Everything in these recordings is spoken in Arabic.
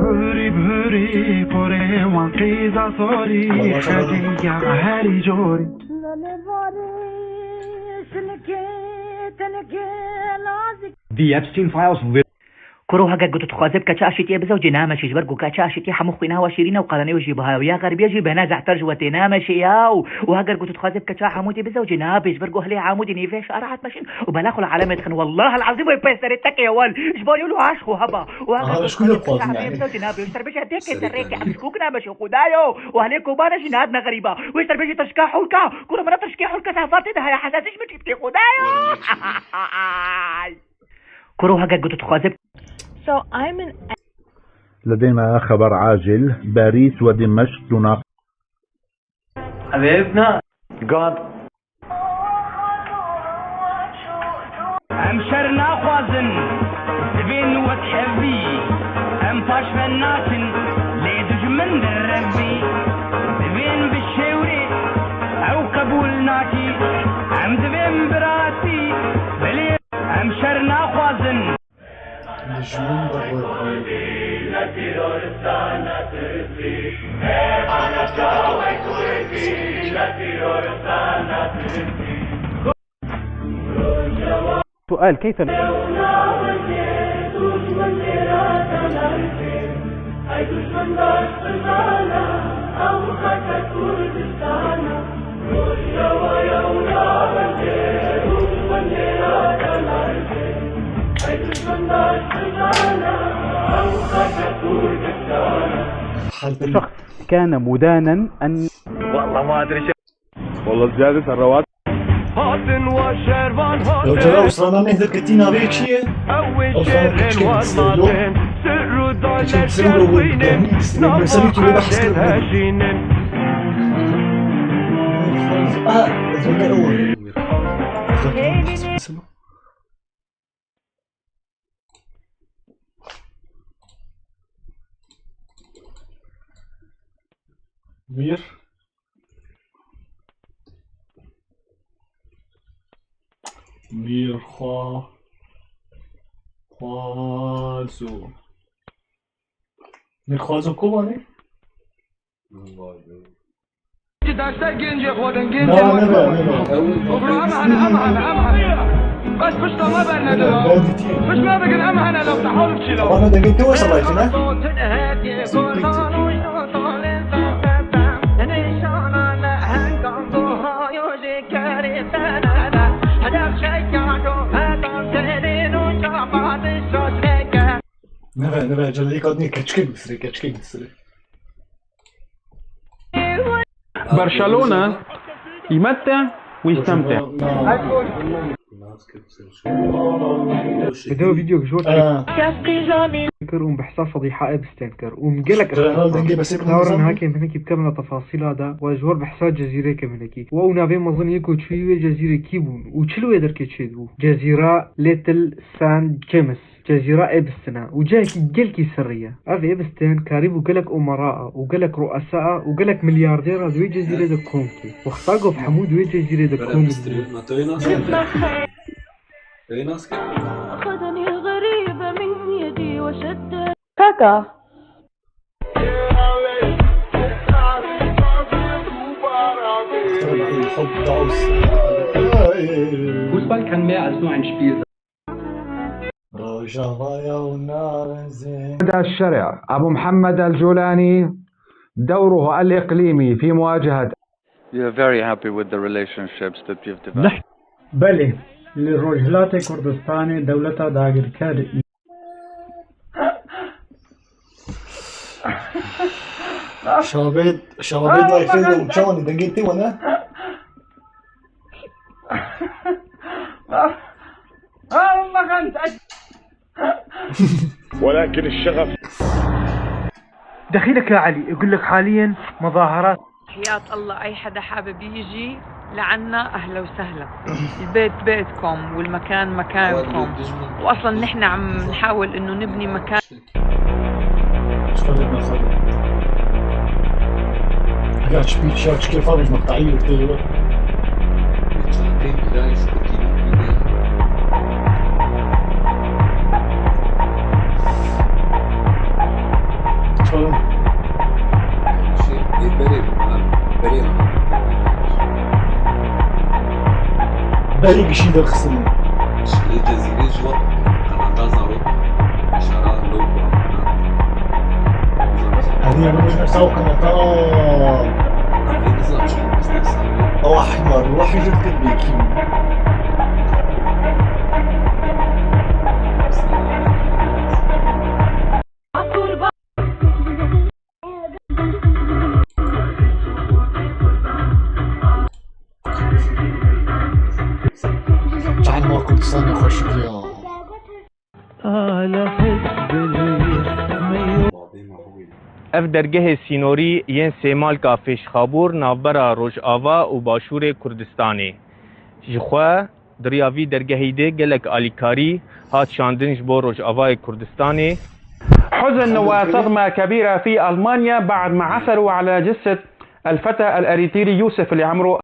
بهوري بهوري بوري وانقيزة صوري خدي يا غهاري جوري The Epstein files. كرو هجا جوت تخازب كشاشتي بزوجي نامشي جبرجو كشاشتي حمخينا وشيرينا وقالني وجيبها ويا غربي يجي بنازع ترجوتي نامشي ياو وهجا جوت تخازب كشا حمودي بزوجي نابش برجو هلي عمودي نيفيش أرعت ماشين وبلاخل علامة خن والله العظيم ويبستر التك يا ول جبار يقولوا عاشخو هبا وهجا شكون القاضي يعني بزوجي نابش تربيش هديك تريك أمسكوك نامشي خدايو وهليكو بانا جنادنا غريبة ويش تربيش تشكا حولكا كل مرة تشكي حولكا سافرت ده يا حساسيش بتشكي خدايو كرو هجا جوت تخازب. So I'm an لدينا خبر عاجل. باريس ودمشق تناقش. حبيبنا God أمشرنا خوازن تبين وتحبي أمفاش فناتن ليدج من دربي تبين بالشوري أو قبول ناتي أم تبين براتي بلي أمشرنا خوازن سؤال كيف شخص كان مدانا أن والله ما أدري شو والله زيادة الرواتب. هاتن وشربان لو ترى وصلنا نهدر كتينا بيك شيء أول شيرين والماتن سر كتير بسرور وين بسريت ولا بحث زول أول مير خوازو مير خوازو كوباني؟ بس مش ما برنا مش ما بقى الامهنه لو تحاول تشيله انا دقيت وصل لايتنا نبغى جلدي قدني كتشكيك بسري برشلونة يمتع ويستمتع. بدو فيديو جوات كرهم بحساب فضيحة ابستنكر ومقلك ثورا هاكي من هيك بكمل تفاصيل هذا وجوار بحساب جزيرة كمن هيك وأنا بين مظن يكو تشوي جزيرة كيبون وشلو يقدر كيتشدو جزيرة ليتل سان جيمس جزيرة ابستنا وجاكي جلكي سرية هذا ابستن كاريب وقلك أمراء وقلك رؤساء وقلك ملياردير هذوي جزيرة دكومتي واختاقوا في حمود وي جزيرة دكومتي أخذني الغريبة من يدي وشد كاكا Fußball kann mehr als nur ein Spiel sein. هذا الشرع أبو محمد الجولاني دوره الإقليمي في مواجهة. We are very happy with the relationships that we've developed. بله لروجلات كردستان دولة داغر كر شبابيد لايفين وشوني دقيتي وانا ولكن الشغف دخيلك يا علي يقول لك حاليا مظاهرات حياة الله أي حدا حابب يجي لعنا أهلا وسهلا. البيت بيتكم والمكان مكانكم وأصلا نحن عم نحاول إنه نبني مكان. قاعد شبيت شاكش كيف فاضي مقطعية كتير بالي بشي دخسن الجزيرة جوا كندا زارو إشارة لو هذه مش مساوي كندا هذه نزلت شكل بزنس أو أحمر واحد جد كبيكي تعال ما كنت صانع خوش يا على حزب اف درگه سینوری ین سیمال کا فیش خابور ناوبرا روجاوا و باشور کردستانی جخوا دریاوی درگهی ده گلک آلیکاری هات شاندنش بو روجاوا کردستانی. حزن وصدمة كبيرة في ألمانيا بعد ما عثروا على جثة الفتى الأريتري يوسف اللي عمره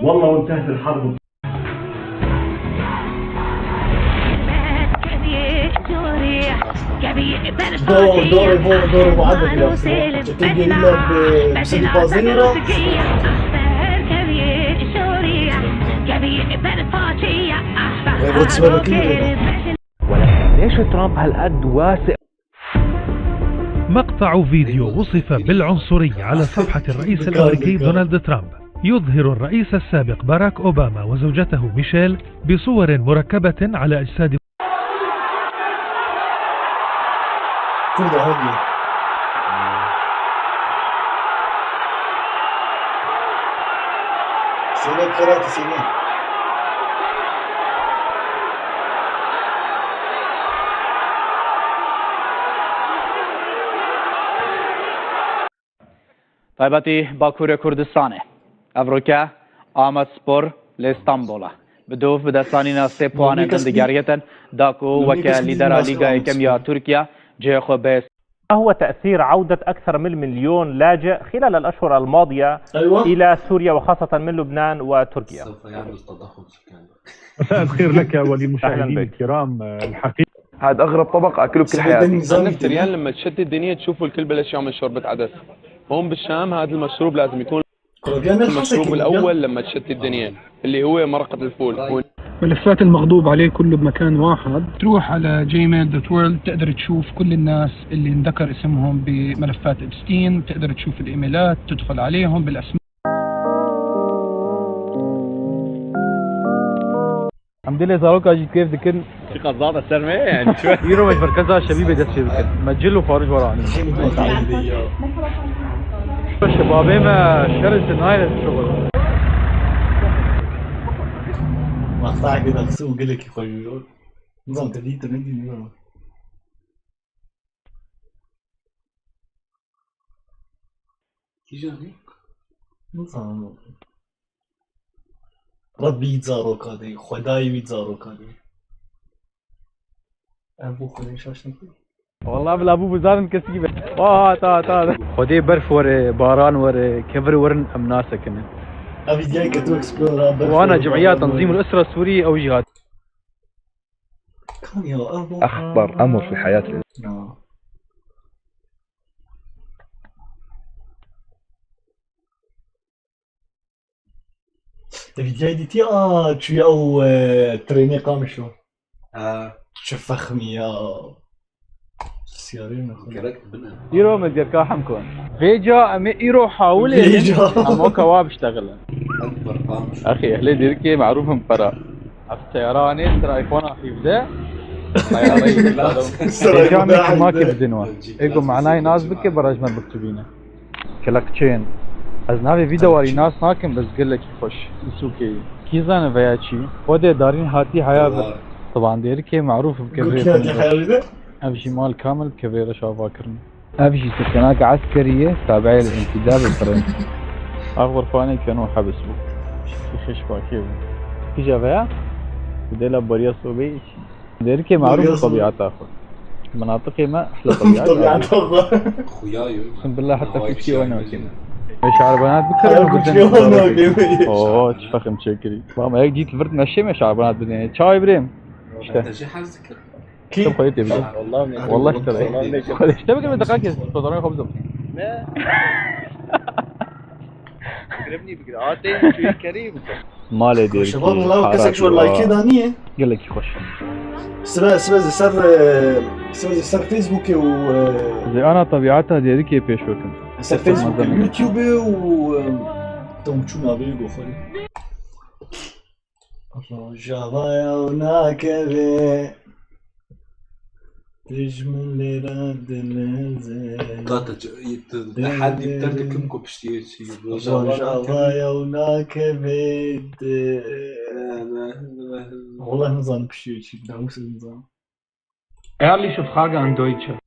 والله وانتهت الحرب. دور معدل تجي لنا بسنة بازيرة ليش ترامب هالقد واسع؟ مقطع فيديو وصف بالعنصرية على صفحة الرئيس الأمريكي دونالد ترامب يظهر الرئيس السابق باراك أوباما وزوجته ميشيل بصور مركبة على أجساد طيبتي باكور كردستاني أفريقيا آمد سبور لإسطنبول بدوف بدستانينا سيبوان دندگاريتن داكو وكا ليدر ليغا كيميا تركيا جيخو بيس. ما هو تأثير عودة أكثر من 1,000,000 لاجئ خلال الأشهر الماضية إلى سوريا وخاصة من لبنان وتركيا؟ مساء الخير لك وللمشاهدين الكرام. الحقيقة هذا أغرب طبق أكله بكل حياتي. نفتريان لما تشتي الدنيا تشوفوا الكل بلش يعمل شوربة عدس. هون بالشام هذا المشروب لازم يكون المشروب الأول لما تشتي الدنيا اللي هو مرقة الفول. ملفات المغضوب عليه كله بمكان واحد. تروح على gmail.world تقدر تشوف كل الناس اللي انذكر اسمهم بملفات إبستين، تقدر تشوف الإيميلات، تدخل عليهم بالأسماء. الحمد لله زاروكا جيت كيف ذكر في قضاء السرمية يعني شوي يرو مش مركزها شبيبة دس في ذكر مجله فارج وراني الشبابين ما شرس النهاية الشغل مقطع كده خسو قلك يا خوي نظام تدي اليوم تجاني نظام ربي يتزارو كادي خداي يتزارو كادي ابو خدي شاشني والله بلا ابو بزار مكسيبه تا خدي برف ور باران ور كفر ورن امناسه كنا ابي جاي كتو اكسبلور وانا جمعيات تنظيم الاسره السوريه او جهات كان يا اخطر امر في حياه الانسان. تبي جاي دي تي شوي او تريني قام شو شوف فخمي يا سيارين كركت بنا يرو مدير حمكون فيجا امي يرو حاول امو كواب اشتغل اكبر قام اخي اهل ديركي معروفهم برا السياراني ترى ايفون حفظه طياري ما كيف دنوا ايكو معناي ناس بك براج ما بكتبينه كلاكتشين از ناوی ویدواری ناس ناکم بس قل لك خوش سوكي كيزان فياتشي ودي دارين هاتي حياه طبعا ديركي معروف بكفير ابشي مال كامل كفير شافاكرني ابشي سكنات عسكريه تابعيه للانتداب الفرنسي اخبر فاني كانوا حبسوا في خشبه كيف كيجا فيا بديلا بريا صوبي ديركي معروف طبيعتها اخو مناطقي ما احلى طبيعه خوياي اقسم بالله حتى في شيء وانا كذا شعر بنات بكره اوه فخم شكري ماما هيك جيت الفرد ماشي شعر بنات بدنا تشاي ابراهيم انت شي حاسك كيف خليتي بجد والله اشتري اشتري من دقائق تفضلين خبزه قربني بقرعاتي شوي كريم مالي دير شباب والله كسك شو اللايك دانيه قال لك يخش سبا صار فيسبوك و زي انا طبيعتها ديريك بيش وكم صار فيسبوك يوتيوب و توم شو ما بيقو خلي رجايا وناكبه تجمل لي رد النزل لحد يبتدي كمكم بشتي شي رجايا وناكبه والله نظام بشتي شي ناموس نظام ehrlich Frage an Deutsche.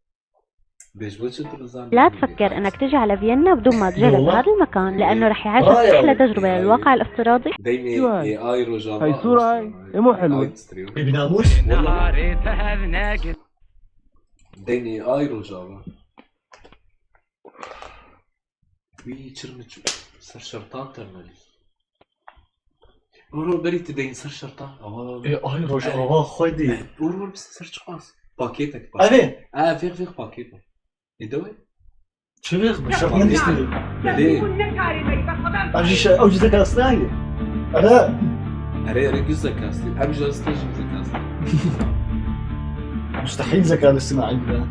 لا تفكر انك تجي على فيينا بدون ما تجرب هذا المكان لانه رح يعيشك احلى تجربه للواقع الافتراضي. هاي صورة هاي مو حلوة بناموس ديني اي رجاله وي تشرمت صار شرطان ترملي ورو بريت دين صار شرطان اي رجاله خدي ورو بس صار شخص باكيتك انا فيغ باكيتك يدوي شوف بشرط نشتري ليه اوجي ذكاء اصطناعي انا اري ذكاء اصطناعي ابي جالس تجي ذكاء اصطناعي مستحيل ذكاء اصطناعي ده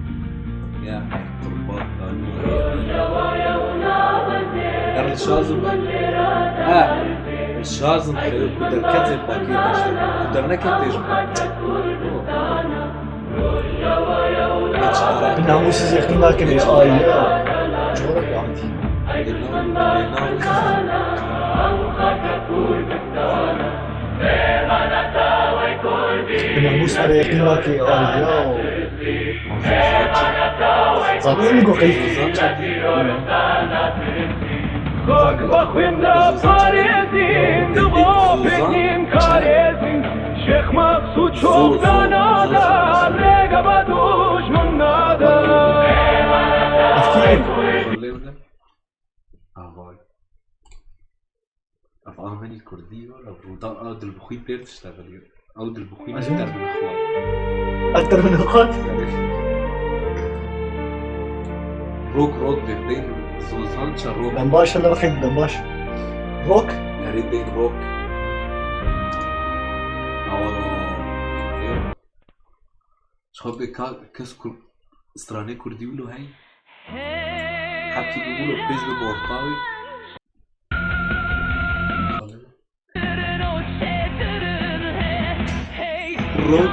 يا قربان الشازم الشازم كدر كتب باكيت كدر نكتج بناموس يخدم لكن اي جورك عندي بناموس على يخدم لك اي صدقني قلت شيخ مقصود شوف نادا رقبة دشمن نادا أفعامني كردية وطبعا أود البخوي بير تشتغل أود البخوي أكتر من أخوات أكتر من أخوات روك بين زوزانشا روك دنباش ولا رخيم دنباش روك هريد بين روك شخبي كسكر استراني كردي ولو هاي حكي بيقولوا بيج بمورطاوي روك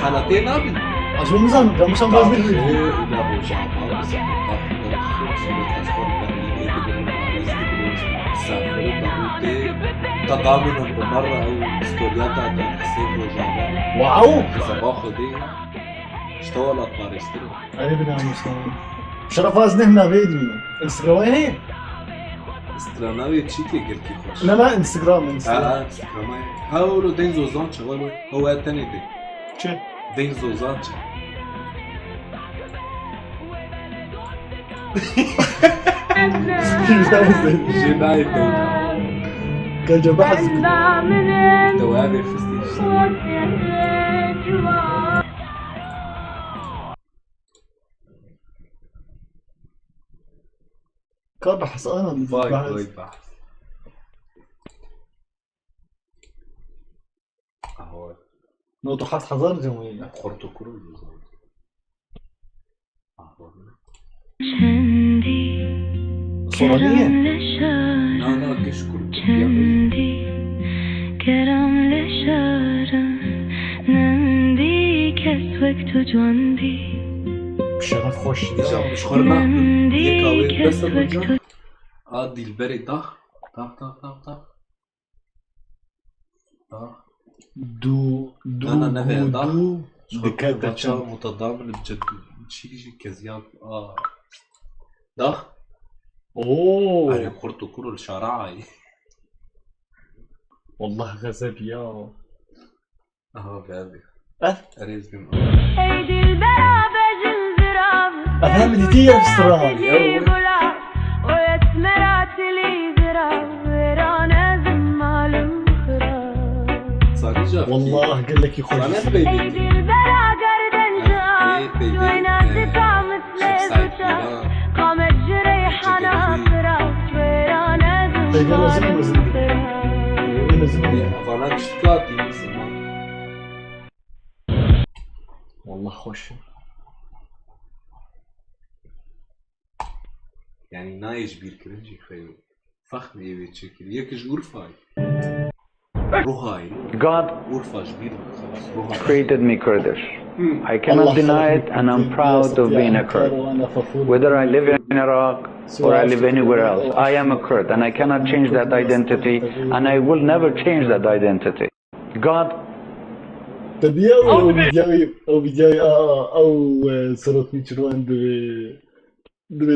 حالتين أبي أشوف مثلا ده مش عم بزني لا مش عم تضامن بمرة أو ستوريات على حسين رجعنا واو صباحه دي اشتغلت مارسترو أنا بنعمل شرف أزنهنا فيديو إنستغرام هي استراناوي تشيكي قلتي خوش لا انستغرام انستغرام هاولو دينزو زانشا هو التاني دي شو دينزو زانشا جباي دينا كان جباح دوابي فستيش كان بحث انا باي بحث اهو نوضحات حضر جميلة خرطو كرول صورانية لا كشكر كرم لشارم نندي كسوك تو جواندي بشغف خوش مش خرنا يكاوي بس الرجال عادي البري طخ دو انا نبي طخ دكاتة شغل متضامن بجد شيء كزياد ضخ اوه انا خرطو كرول شارعي والله غزب يا اهو بابي اريز بم هيدي البرابج الزراب افهم دي في استراليا ويسمرات لي زراب ويران والله قال لك يخرج ايدي البلا قرد انجاب ويناسك مثل الفتاة قامت جريحة ناصرة فيرانا والله خوش يعني نايش بير كرنجي خيو فخم ايه بشكل يكش غرفاي روهاي God created me Kurdish. I cannot deny it, and I'm proud of being a Kurd. Whether I live in Iraq or I live anywhere else, I am a Kurd, and I cannot change that identity, and I will never change that identity. God.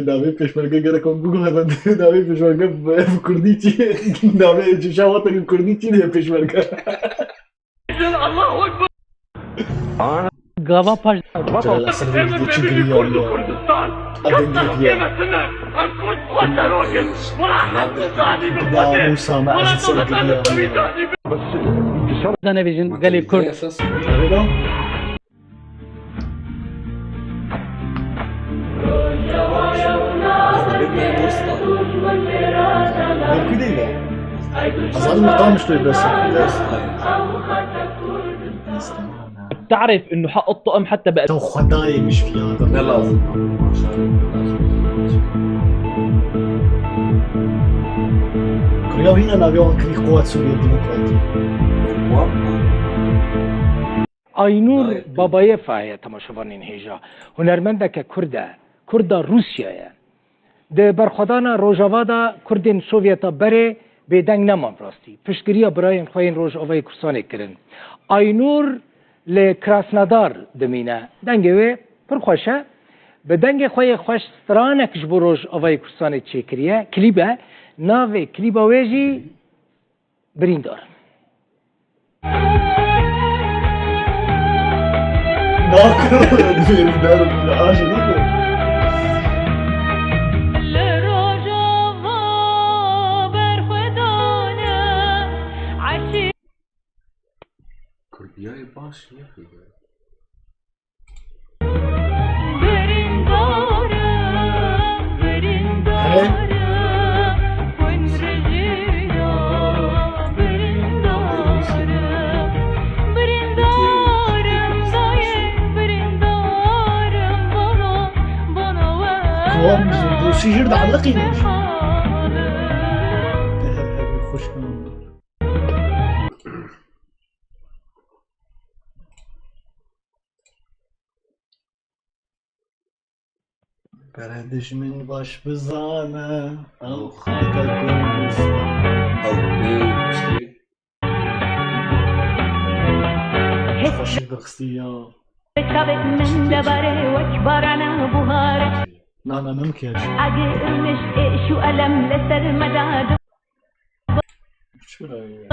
داوی پشمرگه گره کن بگو هدن داوی پشمرگه کردی چی داوی جشاوات کردی چی نه پشمرگه الله اکبر گاوا پاش بطل اصلا چی گریان یا موسى ما عزت سنة بس انا بيجن قال لي كرد أظن مقام شوي بس تعرف إنه حق الطقم حتى بقى تو خداي مش في هذا لا لازم كوريا هنا ناويون كري قوات سوريا الديمقراطية آینور بابای فایه تماشاوانین هیجا هنرمندک کرده روسیه ده برخودان روژاوادا کردین سوویتا بره به دنگ نمان راستی پشتگیری براین خواهین روژاوای کرسانه کرن آینور لکراسنادار دمینه دنگه وی پرخوشه به دنگ خواهی خوش سترانکش بو روژاوای کرسانه چه کریه کلیبه ناوی کلیبه ویجی بریندار كردياي باش يا اخي سيجر ده علقي بردش من باش بزانه او خاطر او مشتري خوش دقستيا كتبت من دبره وكبرنا بهاره لا ممكن عقل مش ايش وألم لسر مداد شو رايك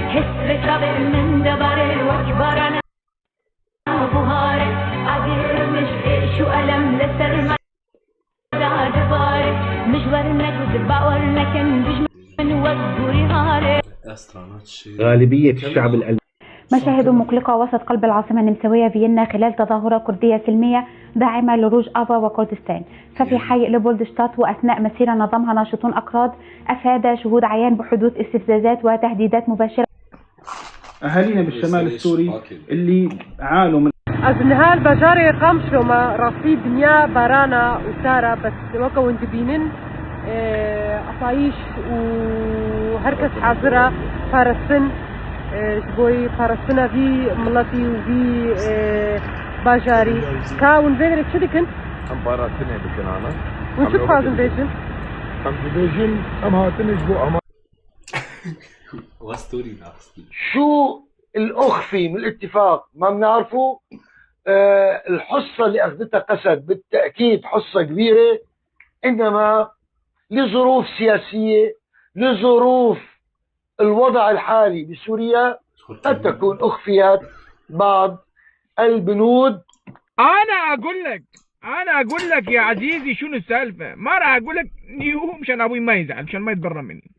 حس بكبر من دبره وكبرنا بهاره عقل مش ايش وألم لسر مداد باره مجبرنا جد باورنا كان بجمن وقوري هاره غالبية الشعب الألماني مشاهد مقلقة وسط قلب العاصمة النمساوية فيينا خلال تظاهرة كردية سلمية داعمة لروج آفا وكردستان. ففي حي ليبولدشتات وأثناء مسيرة نظمها ناشطون أكراد أفاد شهود عيان بحدوث استفزازات وتهديدات مباشرة. أهالينا بالشمال السوري اللي عانوا من أزنهال بجاري قامشوما رصيد دنيا بارانا وسارة بس وكا وانت بينن أصايش وهركس حاضرة فارسن شبوي فارسنا في ملتي وفي باجاري كاون بينك شو دكن؟ أم باراتني بكن أنا وشو تفازن بيجن؟ أم بيجن أم هاتني شبو أما وستوري ناقصتي شو الأخفي من الاتفاق ما بنعرفه. الحصة اللي أخذتها قسد بالتأكيد حصة كبيرة، إنما لظروف سياسية لظروف الوضع الحالي بسوريا قد تكون أخفيت بعض البنود. أنا أقول لك يا عزيزي شنو السالفة، ما راح أقول لك مشان أبوي ما يزعل، مشان ما يتبرى مني.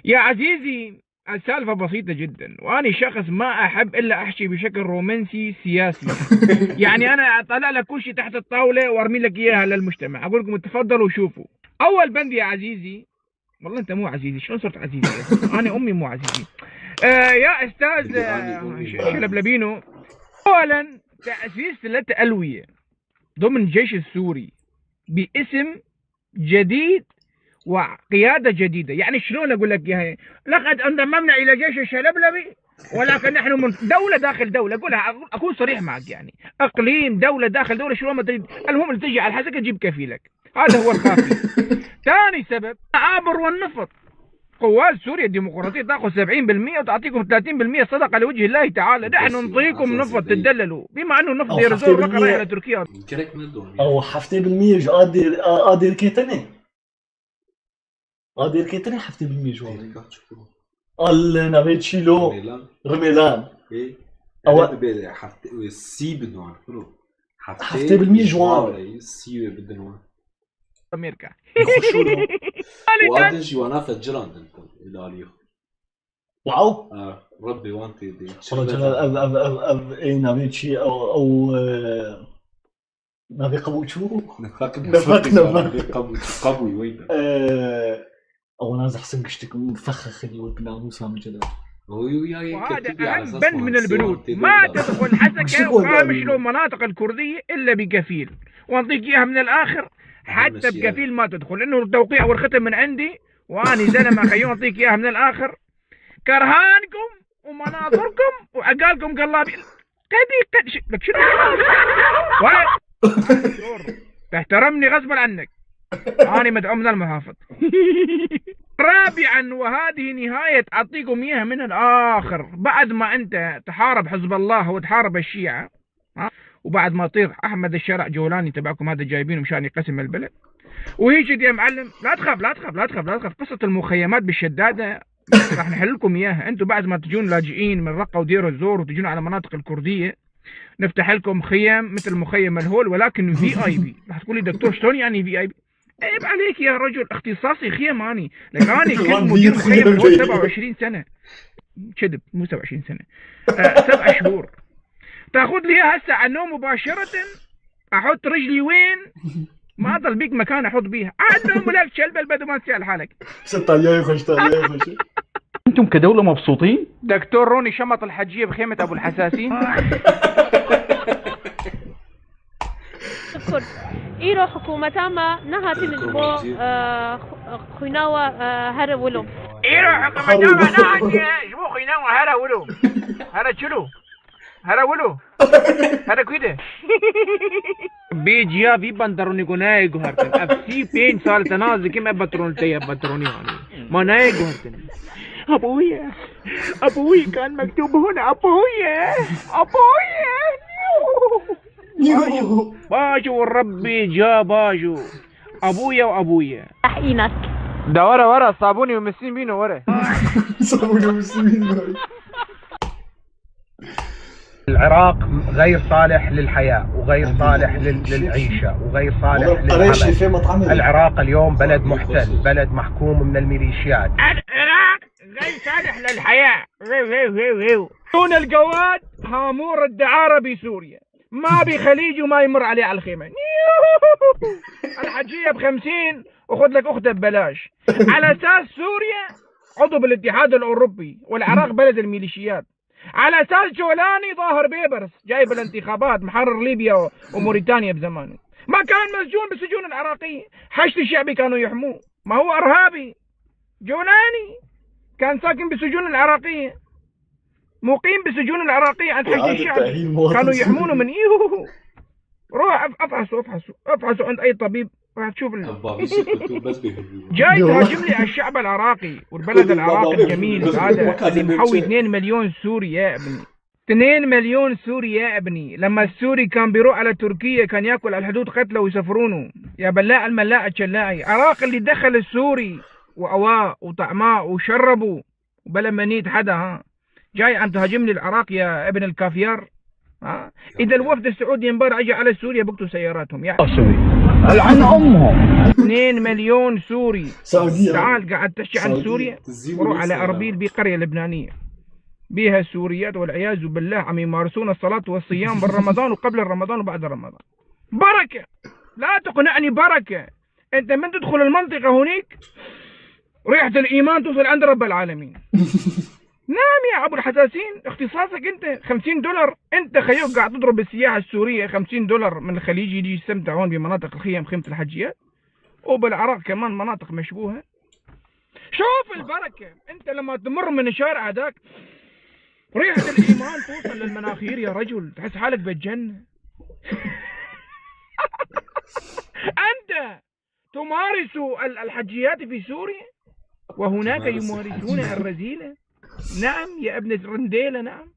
يا عزيزي السالفة بسيطة جدا، وأنا شخص ما أحب إلا أحكي بشكل رومانسي سياسي. يعني أنا أطلع لك كل شيء تحت الطاولة وأرمي لك إياها للمجتمع، أقول لكم تفضلوا شوفوا. أول بند يا عزيزي، والله أنت مو عزيزي، شلون صرت عزيزي؟ أنا أمي مو عزيزي. يا أستاذ شلبلبينو، أولا تأسيس 3 ألوية ضمن الجيش السوري باسم جديد وقيادة جديدة. يعني شلون أقول لك إياها؟ لقد انضممنا إلى جيش الشلبلبي، ولكن نحن من دولة داخل دولة. أقولها أكون صريح معك، يعني إقليم، دولة داخل دولة، شلون ما تريد، المهم اللي تجي على حسك تجيب كفيلك. هذا هو الكافي. ثاني سبب التعابر والنفط. قوات سوريا الديمقراطية تأخذ 70% وتعطيكم 30% صدقة لوجه الله تعالى. نحن نعطيكم نفط تدللوا، بما أنه النفط يرزور بقى رايح على تركيا. أو 5% جو أدير كيتني. أدير كيتني 5% جو. النبي تشيلو رميلان. أو السي بدنا نعرفه. 5% جوان. السي بدنا أمريكا. وادج وانا فجران انت الاليو. واو. ربي وانتي دي. رجل اي نبي شيء او نبي قبوشو. نفك قبوي وين. او نازح سنقشتك مفخخ اللي والبناموس ما جدا. وهذا أهم بند من البنود، ما تدخل حسكة وقامش مناطق الكردية إلا بكفيل، وأعطيك إياها من الآخر. حتى بكفيل ما تدخل، لانه التوقيع والختم من عندي، واني زلمه خيون اعطيك اياها من الاخر. كرهانكم ومناظركم وعقالكم قلابي قدي لك شنو؟ تحترمني غصبا عنك، اني مدعو من المحافظ. رابعا، وهذه نهايه اعطيكم اياها من الاخر، بعد ما انت تحارب حزب الله وتحارب الشيعه، وبعد ما يطير احمد الشرع جولاني تبعكم هذا جايبينه مشان يقسم البلد، ويجي يا معلم لا تخاف لا تخاف لا تخاف لا تخاف. قصه المخيمات بالشداده راح نحل لكم اياها. انتم بعد ما تجون لاجئين من رقه ودير الزور وتجون على مناطق الكرديه، نفتح لكم خيم مثل مخيم الهول، ولكن VIP. راح تقول لي دكتور شلون يعني VIP؟ عيب عليك يا رجل، اختصاصي خيم اني، لان اني كنت مدير مخيم الهول 27 سنه. كذب، مو 27 سنه، 7 شهور. تاخذ لي هسه على النوم مباشرة، احط رجلي وين؟ ما اضل بيك مكان احط بيها، عاد نوم ولك شلب البدو ما تسال حالك. طالع يخش طالع يخش. انتم كدولة مبسوطين؟ دكتور روني شمط الحجية بخيمة ابو الحساسين. إيرو حكومة تاما نها تنجبو خيناوة هرا ولو. إيرو حكومة تاما نها تنجبو خيناوة هرا ولو. هرا شلو؟ هرا ولو. هرا كده. بيجيا في بندروني كناي جهرتن. أفسي بين سال تنازل كم أبترون تي أبتروني يعني. ما ناي جهرتن. أبويا أبوي كان مكتوب هنا أبويا أبويا. باجو ربي جا باجو ابويا وابويا تحقينك ده ورا صابوني ومسين بينه ورا. صابوني ومسين بينه. العراق غير صالح للحياة وغير صالح للعيشة وغير صالح للعمل. العراق اليوم بلد محتل، بلد محكوم من الميليشيات. العراق غير صالح للحياة. دون الجواد هامور الدعارة بسوريا، ما بخليج وما يمر عليه على الخيمة. الحجية ب50 وخذ لك أختها ببلاش، على أساس سوريا عضو بالاتحاد الأوروبي والعراق بلد الميليشيات، على أساس جولاني ظاهر بيبرس جايب الانتخابات محرر ليبيا وموريتانيا بزمانه، ما كان مسجون بالسجون العراقية، حشد الشعبي كانوا يحموه، ما هو إرهابي. جولاني كان ساكن بالسجون العراقية، مقيم بالسجون العراقية عند حشد الشعبي، كانوا يحمونه من ايوه. روح افحصوا عند اي طبيب راح تشوف جاي تهاجم لي الشعب العراقي والبلد العراقي الجميل هذا اللي محوي 2 مليون سوري يا ابني. 2 مليون سوري يا ابني. لما السوري كان بيروح على تركيا كان ياكل على الحدود قتله ويسفرونه يا بلاع الملاء الشلاعي. عراق اللي دخل السوري واواه وطعماه وشربوا وبلا منيت حدا. ها جاي عم تهاجمني العراق يا ابن الكافيار. اذا الوفد السعودي امبارح اجى على سوريا بقتوا سياراتهم يعني العن امهم 2 مليون سوري سعودية تعال قاعد تشعل سوريا وروح على اربيل بقريه لبنانيه بها سوريات والعياذ بالله عم يمارسون الصلاه والصيام بالرمضان وقبل الرمضان وبعد رمضان. بركه لا تقنعني بركه. انت من تدخل المنطقه هنيك ريحه الايمان توصل عند رب العالمين. نعم يا ابو الحساسين اختصاصك انت. $50 انت خيوك قاعد تضرب السياحه السوريه $50 من الخليج يجي يستمتع هون بمناطق الخيم خيمه الحجيات وبالعراق كمان مناطق مشبوهه. شوف البركه انت لما تمر من الشارع هذاك ريحه الايمان توصل للمناخير يا رجل تحس حالك بالجنه. انت تمارس الحجيات في سوريا وهناك يمارسون الرذيله. نعم يا ابن الرنديله. نعم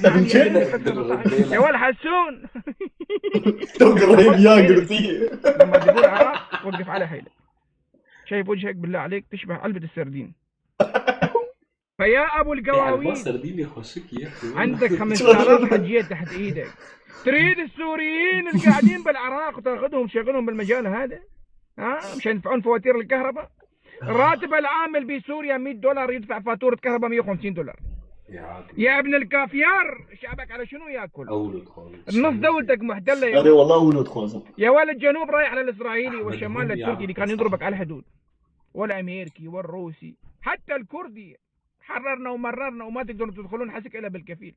نعم يا ابن يا ولد حسون. لما تقول عراق وقف على حيلك. شايف وجهك بالله عليك تشبه علبه السردين. فيا ابو القواويل عندك 5000 حجيه تحت ايدك تريد السوريين اللي قاعدين بالعراق وتاخذهم تشغلهم بالمجال هذا؟ مش يدفعون فواتير الكهرباء؟ راتب العامل بسوريا $100 يدفع فاتوره كهرباء $150. يا ابن الكافيار شعبك على شنو ياكل؟ نص دولتك محتله يا والله اولد خوزه يا ولد. جنوب رايح على الاسرائيلي والشمال للتركي اللي كان يضربك على الحدود والامريكي والروسي حتى الكردي. حررنا ومررنا وما تقدرون تدخلون حسك الا بالكفيل.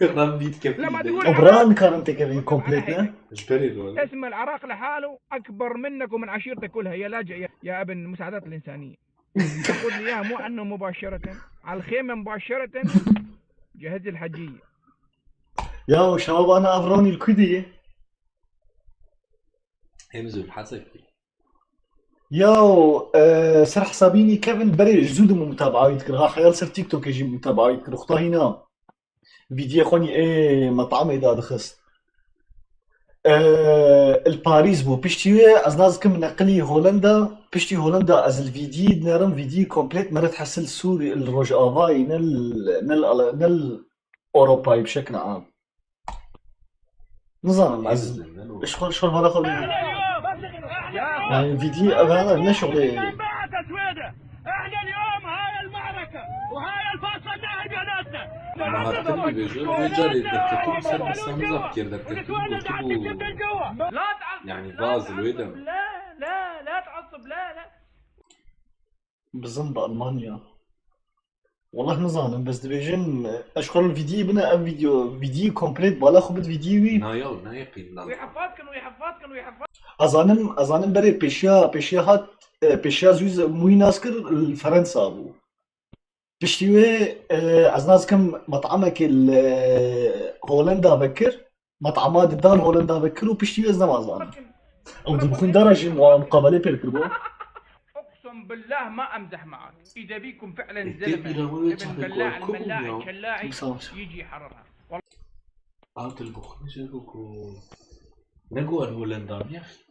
لما تقول عبران كان انت كفيل كومبليت. اسم العراق لحاله اكبر منك ومن عشيرتك كلها يا لاجئ يا ابن المساعدات الانسانيه. تاخذ لي اياها مو عنه مباشره على الخيمه مباشره. جهز الحجيه يا شباب. انا افروني الكديه همزوا الحسكي ياو سر حسابيني كيفن بري جزود من متابعة يذكر ها خيال سر تيك توك يجي متابعة يذكر اختها هنا فيديو خوني مطعم اذا دخست الباريس بو بشتي از ناز كم نقلي هولندا بشتي هولندا از الفيديو نرم فيديو كومبليت مرت حسل سوري الروج افاي نل اوروباي بشكل عام نظام عز شغل هذا خلي يعني فيديو هذا لنا شغل. احنا اليوم هاي المعركه وهاي الفاصله انتهى بيناتنا. ما هتقولي بيجون رجال دكتور سر بس مذكر دكتور لا تعصب يعني فاز الودم. لا تعصب لا بظن بألمانيا والله نظام بس دبيجن اشغل الفيديو بنا ام فيديو كومبليت بالا خبط فيديوي نايقين ويحفظكن اظن بري بيشيا زوز موي ناسكر الفرنسا ابو بشتوي از ناس كم مطعمك هولندا بكر مطعمات دان هولندا بكر وبشتوي از نمازان او بكون درجه مقابله بيركبو. اقسم بالله ما امزح معك. اذا بيكم فعلا زلمه ابن بلاع الملاعي الشلاعي يجي يحررها والله. البخ نجيكو نقول هولندا يا اخي.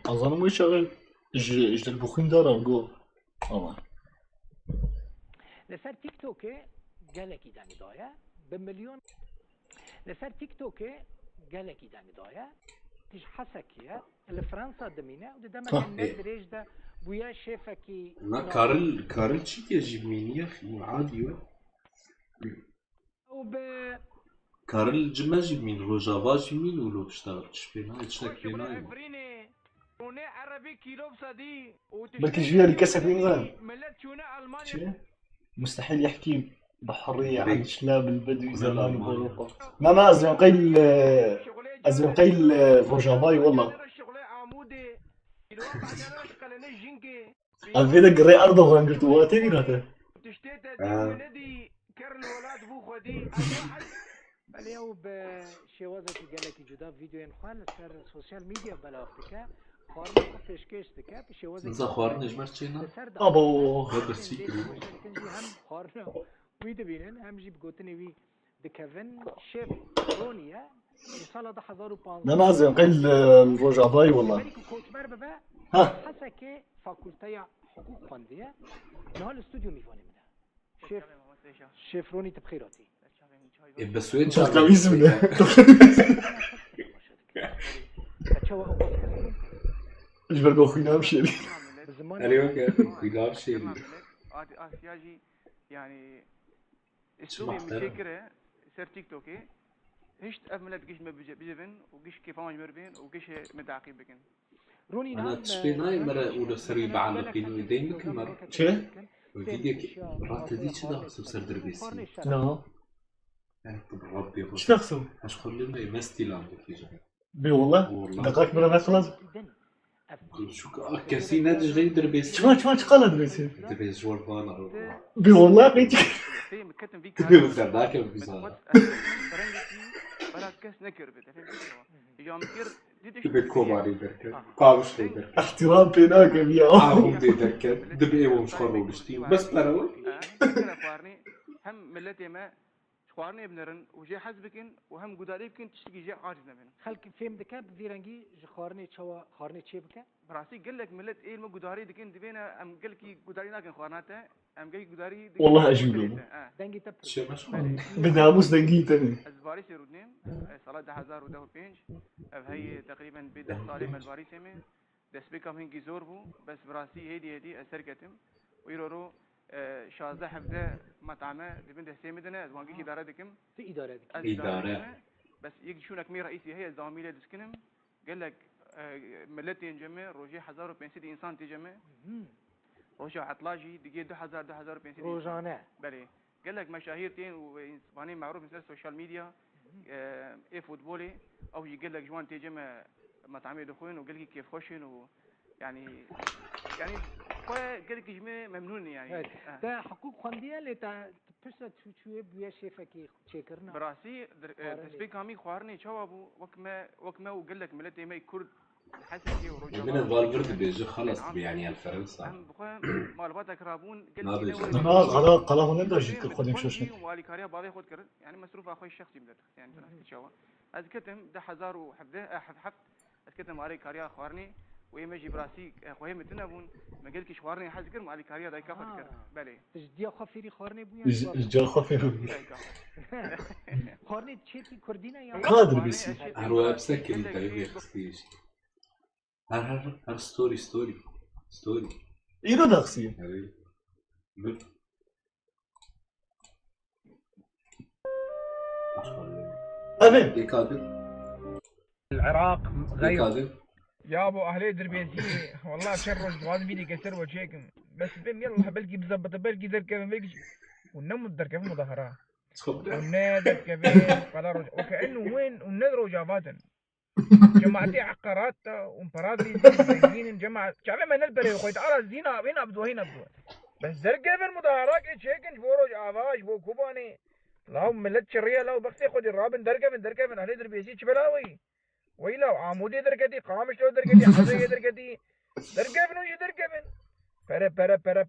اظن مو شغل اجد البخين دارا جو والله. لسر تيك توك قالك دامي ضايع بمليون. لسر تيك توك قالك دامي ضايع تيج حسكيا الفرنسا دمينا وده دائما النادريج ده بويا شافكي ما كارل شي يجيب مينيا في عادي وب كارل جماجي مين روجافاج مين ولو بشتغل شبينا يتشكينا عربي كيلو بصدي بلكي جوية اللي كسب ينزل مستحيل يحكي بحرية عن شلاب البدوي زمان بأوروبا. ما أزرقيل روجافاي والله الفيدا قري أرضه وانقلت واتي ميراته اليوم بشوازة قالك جدا فيديو ينخوان لسر السوشيال ميديا بلا وقتك نزا خوارنج مرچینا ابو برسي وي دبینن هم جی بگوتنی وی دکوین شیف رونیه سال 2015 انا عازم قيل الرجعباي والله کوتمر ببا ها حسا که فاکولته حقوق فندیه نه الاستوديو میفونی منه شیف رونی تبخیراتی بس وين شاف كويس منه ايش برقو خوينا مشيري اليوم خوينا مشيري آسياجي يعني اسلوبي مشكرة سر تيك توكي هيش أفملت قيش ما بيجبن وقيش كيف ما جمربين وقيش متعقي بكن روني أنا تشبيناي مرة أولى سري بعلقين ويدين كل مرة شو؟ فيديك رات دي شو ده سر دربيسي لا طب ربي ايش تخسو؟ اش خلي لنا يمستي لاندك يجي بي والله دقائق مرة ما خلص شو كاسي نادج غير دربيسي شو قال دربيسي؟ دربيسي جوار بانا بي والله قيتك بي وزر ذاك بيزار بركز نكر يوم كير بكوباري دركن قاوش لي دركن احترام بيناك يا عاهم دي دركن دبي ومش خرو بشتي بس برا هم ملتي ما خوارني بنرن وجي حزبكن وهم قداري بكن تشتكي جي عاجزنا من خلق فهم دكاب فيرانجي خوارني تشوا خوارني تشي بك براسي قال لك ملت ايه ما قداري دكن دبينا ام قال لك قداري لكن خوارناته ام جاي قداري والله اجيب دنجي تبر شو مش بداموس دنجيتني الباريس يردنين صلاة 1005 هي تقريبا بده طالب الباريس من دسبيكا هنجي زوربو بس براسي هدي السرقتم ويرورو 16 حفظه مطعمه دبنده سيمدنا زوانجي اداره دكم في اداره اداره بس يجي شو نكمي رئيسي هي الزواميله دسكنم قال لك ملتي نجمع روجي 1500 انسان تجمع روجي عطلاجي دقيقه 2500 روجانه بلي قال لك مشاهيرتين واسباني معروف مثل السوشيال ميديا اي فوتبولي او يقول لك جوان تجمع مطعمي دخون وقال لك كيف خوشن يعني قال لك جميع ممنون يعني ده حقوق خوانديه اللي تبسط شويه بيا شيفكي تشكرنا براسي تسبيك عمي خوارني جوابو وكما وقال لك ملتي ماي كرد حسكي ورجع من الفالفيردي بيجي خلص يعني الفرنسا مالباتك رابون قال لي قال هولندا جيت خدم شوشي والي كاريا باضي خد كرد يعني مصروف اخوي الشخصي بدك يعني تشوا از كتم ده 1000 وحفده حفت از كتم والي كاريا خوارني ويمجي براسي خويا متنبون ما قالك شوارني حزكر مالي كاريا داي كافت كر بالي جديا خفيري خورني بويا جا خفيري خورني تشيتي كردينا يا قادر بس هرو ابسكري تايبي خستيش هر ستوري ايرو داخسي أبين العراق غير يا ابو اهلي دربيسي والله شرج غاز فيدي كسر وشيكم بس بين يلا بلقي بزبط بلقي دركه بلقي ونم الدركه في مظاهرات ونادر كبير فلا رجع وكانه وين ونذروا جافاتا جماعتي عقارات ومبرادري زين جماعه شعب ما نلبري يا اخوي تعال زينا هنا ابدو بس دركه في المظاهرات شيكن بورو جافاش بو كوباني لا ملت شريه لا بختي خذ الرابن دركه من اهلي دربيسي شبلاوي ويلا عمودي دركتي قامش لو دركتي حزي دركتي دركبن وش دركبن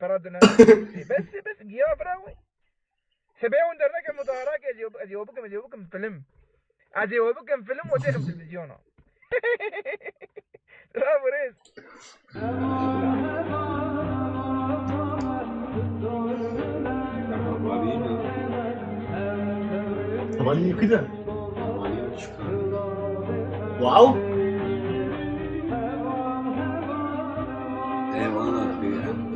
برا دنا بس جيا براوي سبعون درنك مظاهرات أزيوبكم فيلم وتخم تلفزيون لا بريس طبعا كده واو انا في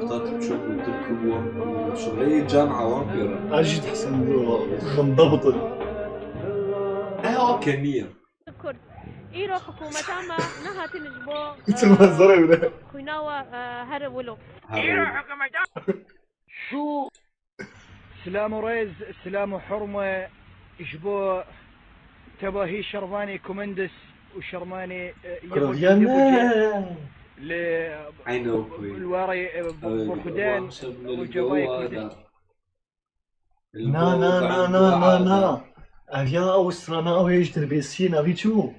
اخترت بشوف تركبوا شغلية جامعة وامبيرا اجي تحسن منضبط كمية كرد ايرو حكومة ما نهات نجبو تمازري ولا خويناوا هرب ولو ايرو حكومة شو سلام ريز سلام حرمة يجبو تباهي شرباني كومندس وشرماني كرديان الواري بوخدان وجواي نا افيا اوسترانا او ايش تربيسين افي شو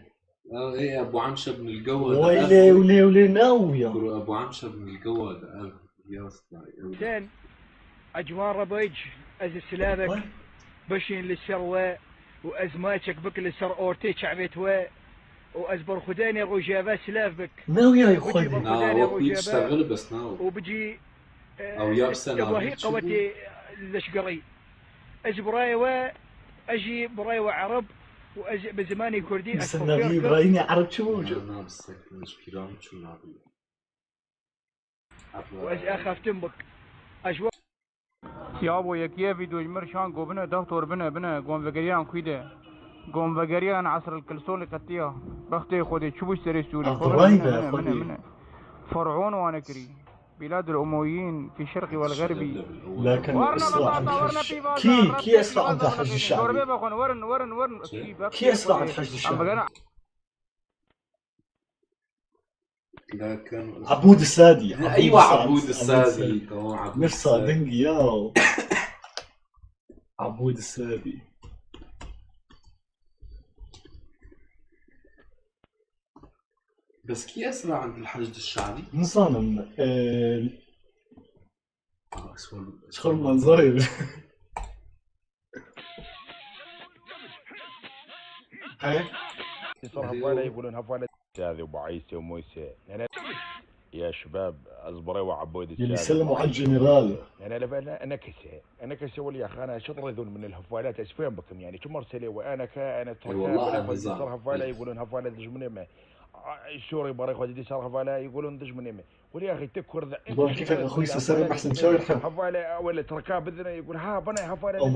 ايه ابو عمشه بن الجواد. ويلي ناويه. ابو عمشه بن الجواد يا اسطى. زين اجوان ربيج از سلامك بشين للسروة وازماتك بك للسر اورتي شعبيت وازبر خداني روجابا سلاف بك. ناويه يا خوي. ناو بيشتغل بس ناو. وبجي او يابسه وهي قوتي الاشقري اجبراي اجي براي وعرب بزماني كردي استنى برايني عرب شو انا بس مش كلام شو نعمل واجي اخافتم بك اجوا يا ابو يكيه فيديو مرشان قوبنا دكتور بنا قوم فقريان كيده قوم فقريان عصر الكلسون قتيا بختي خدي شو بشتري سوري من فرعون وانا كري بلاد الأمويين في الشرق والغربي. لكن أسرع عند الحج كي أسرع عند الحج الشعبي؟ كي أسرع عند الحج الشعبي؟ لكن عبود السادي. أيوة عبود السادي. نفسه دنقي ياو. عبود السادي. بس كي أسرع عند الحشد الشعبي؟ نظام شغل منظري. صار هفالة يقولون هفالة هذه ابو عيسى وموسى. يا شباب اصبروا وعبود اللي سلموا على الجنرال. انا كسه ولي اخي انا شطر ذول من الهفالات اسفين بكم يعني شو مرسلي وانا كانا والله صار هفالة يقولون هفالة دجمني الشوري برا يخوض دي صار هفالة يقولون دجمني ولي اخي تكر ذا والله كيف اخوي سلام احسن شو يرحم هفالة ولا تركاب بذنا يقول ها بنا هفالة او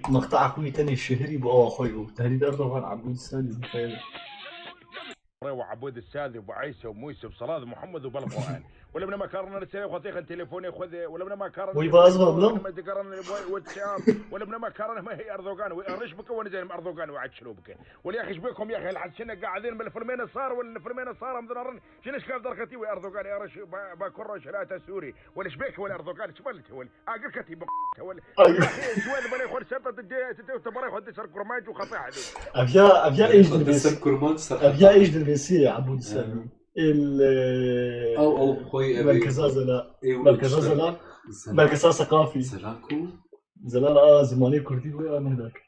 مقطع اخوي ثاني الشهري بقى اخوي تهديد اردوغان عبود السادي متخيل وعبود السادي وابو عيسى وموسى وصلاة محمد وبالقران ولا من ما كارنا رساله خطيخ التليفون ياخذ ولا من ما كارنا ويبقى اصغر له ما تقرن والشعب ولا من ما كارنا ما هي اردوغان ويرش بك وانا زي اردوغان وعد شلوبك ولا يا اخي شبيكم يا اخي لحد شنا قاعدين بالفرمين صار ولا الفرمين صار مدرن شنو اشكال درختي واردوغان يرش باكر شلاته سوري ولا شبيك ولا اردوغان شملت ولا اقل كتي ولا شويه بلا يخور سبت تبري خد سر كرماج وخطيح ابيا ايش ابيا ايش دربيسي عبود السادي او خوي مركزها زلاء مركزها زلاء مركزها ثقافي زلاكو زلال زماني كردي وين هذاك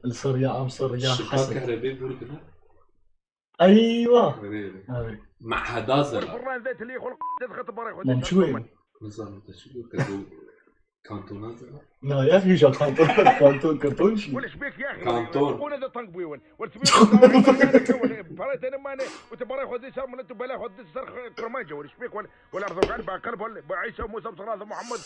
السرية عام سرية حسن كهرباء بردنا ايوه مع هذا زلاء منشوين نظام تشوي كانتونات لا يا اخي جا كانتون شي ولا شبيك يا اخي كانتون وانا ذا طنق بيون والتبيك فريت انا ماني وتبري خذ سر من انت بلا خذ سر كرمانجه ولا شبيك ولا اردوغان باقلب ولا بعيسى وموسى بصراحه محمد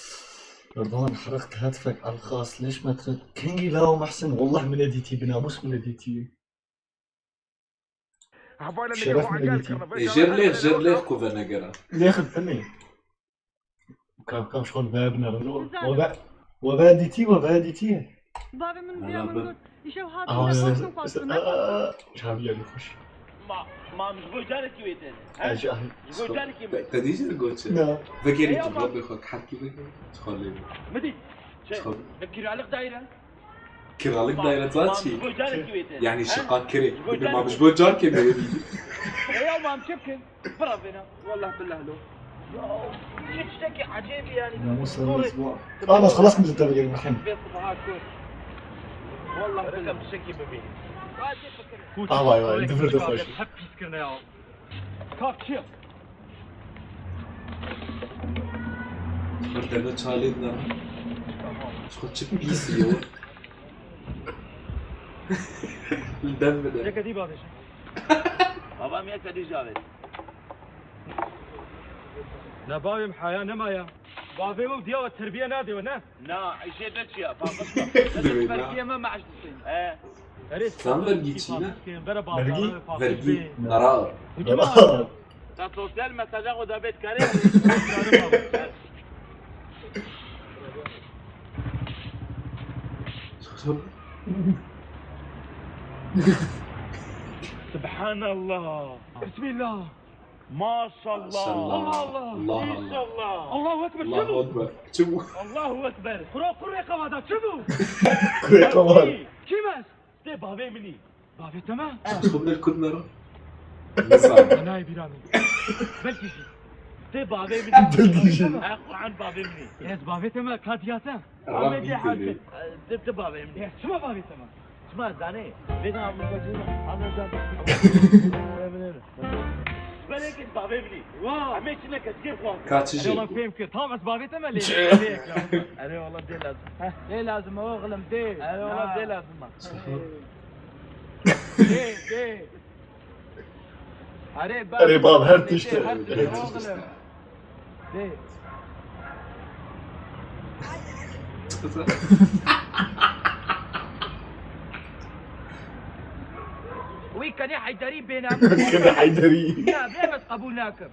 رضوان حرقت هاتفك على الخاص ليش ما ترد كينجي لا محسن والله من اديتي بناموس من اديتي شرف من اديتي جير كوفا نقرا ليخذ ثاني كم شغل بابنا وباديتي بابي من بيا من قلت يشوف هذا شعبي يعني خش ما مش بوجانك ويتن مش بوجانك تديش الجوتش لا فكري تضرب ياخذ حكي بك تخلي مدي فكري عليك دايره كرالك دايره ذاتي يعني شقاق كري ما مش بوجانك يا ولدي يا ما مشكل برافينا والله بالله له تشتكي عجيب يعني ناموس الاسبوع بس خلاص من التبرير الحين والله رقم تشتكي ببي واي دفرت خوش حب يسكرنا يا كاك شيخ بدنا تشاليدنا شو تشك بيسيو الدم ده يا كدي بابا بابا ميا كدي جابت لا بابي محايا نمايا بابي مو ديوة التربية نادي ونا نا عيشت اشياء فاهم فرقية ما عشت الصين سام برجيتشينا برجي نرار تطلع ما تجاوز بيت كريم سبحان الله بسم الله ما شاء الله الله الله ما شاء الله الله اكبر الله اكبر شوفوا الله اكبر كره قوادا شوفوا كره قواد كيفاش تي بابي مني بابي تمام خذنا الكدنرة انا بيرامي بلكي تي بابي مني اخو عن بابي مني يس بابي تمام كاتياتا بابي حاجه تي بابي مني شو بابي تمام اسمع زاني بينا عم نقول انا زان بلكي بابي مني واه عميت لك كيف كاتشي والله فهمك طامس بابي تمام ليه انا والله بدي لازم ليه لازم اغلم دي انا والله بدي لازم دي أري باب هر تشتغل وي كان حيدري بينا كان حيدري لا بلا بس قبولناكم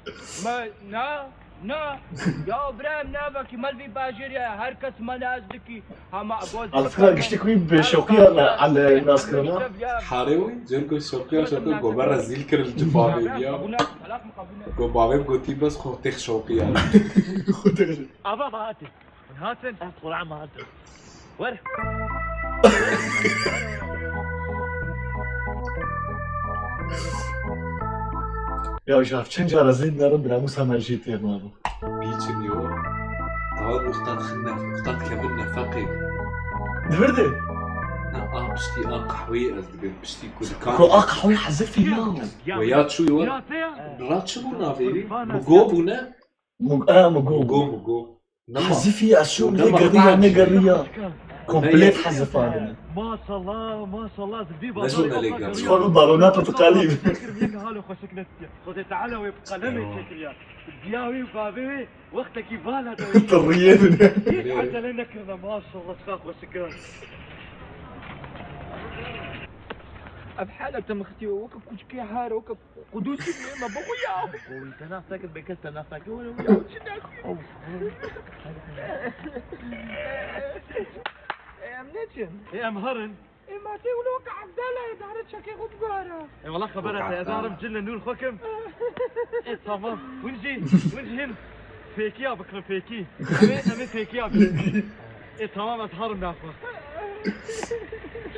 ما نا يا ابراهيم نابك مالفي باجريا هركس منازلكي هما اقول على فكرة قشتكوي بشوقية على الناس كرنا حاريوي جنكو شوقية شوقية قبرة زيلكر الجبابي بيا قبابي بقوتي بس خوتيخ شوقية أبا ما هاتن أدخل عم هاتن وين يا شاف چند جارة زيد نرم بناموس هم جيتي مانو بيتشن يو تعال وقتات خنك وقتات كبرنا فقي دبردي بشتي قحوي أصدقائي بشتي كل كو قحوي حذفي يا ويات شو يوا رات شو نافيري مقوبونا مقو حذفي أشو نقرية كومبليت حذفان ما شاء الله زبيبة نجونا ليك تخون البالونات وتقاليب هالو خوشك نفسي خذي تعالى ويبقلمي شكليات دياوي وبابي وقتك يبالها طريين حتى لنا كذا ما شاء الله تخاف وشكرا بحالك تم اختي وكب كوشكي حار وكب قدوسي ما بقويا وانت نفسك بكست نفسك وانا وياه يا منجم يا مهرن ما تقولوا عبدالله دارت شكي غبارة والله خبرت يا زهرة مجلة نور الحكم ايه تمام وين فيكيا بكره فيكي امي فيكيا ايه تمام ازهر منافق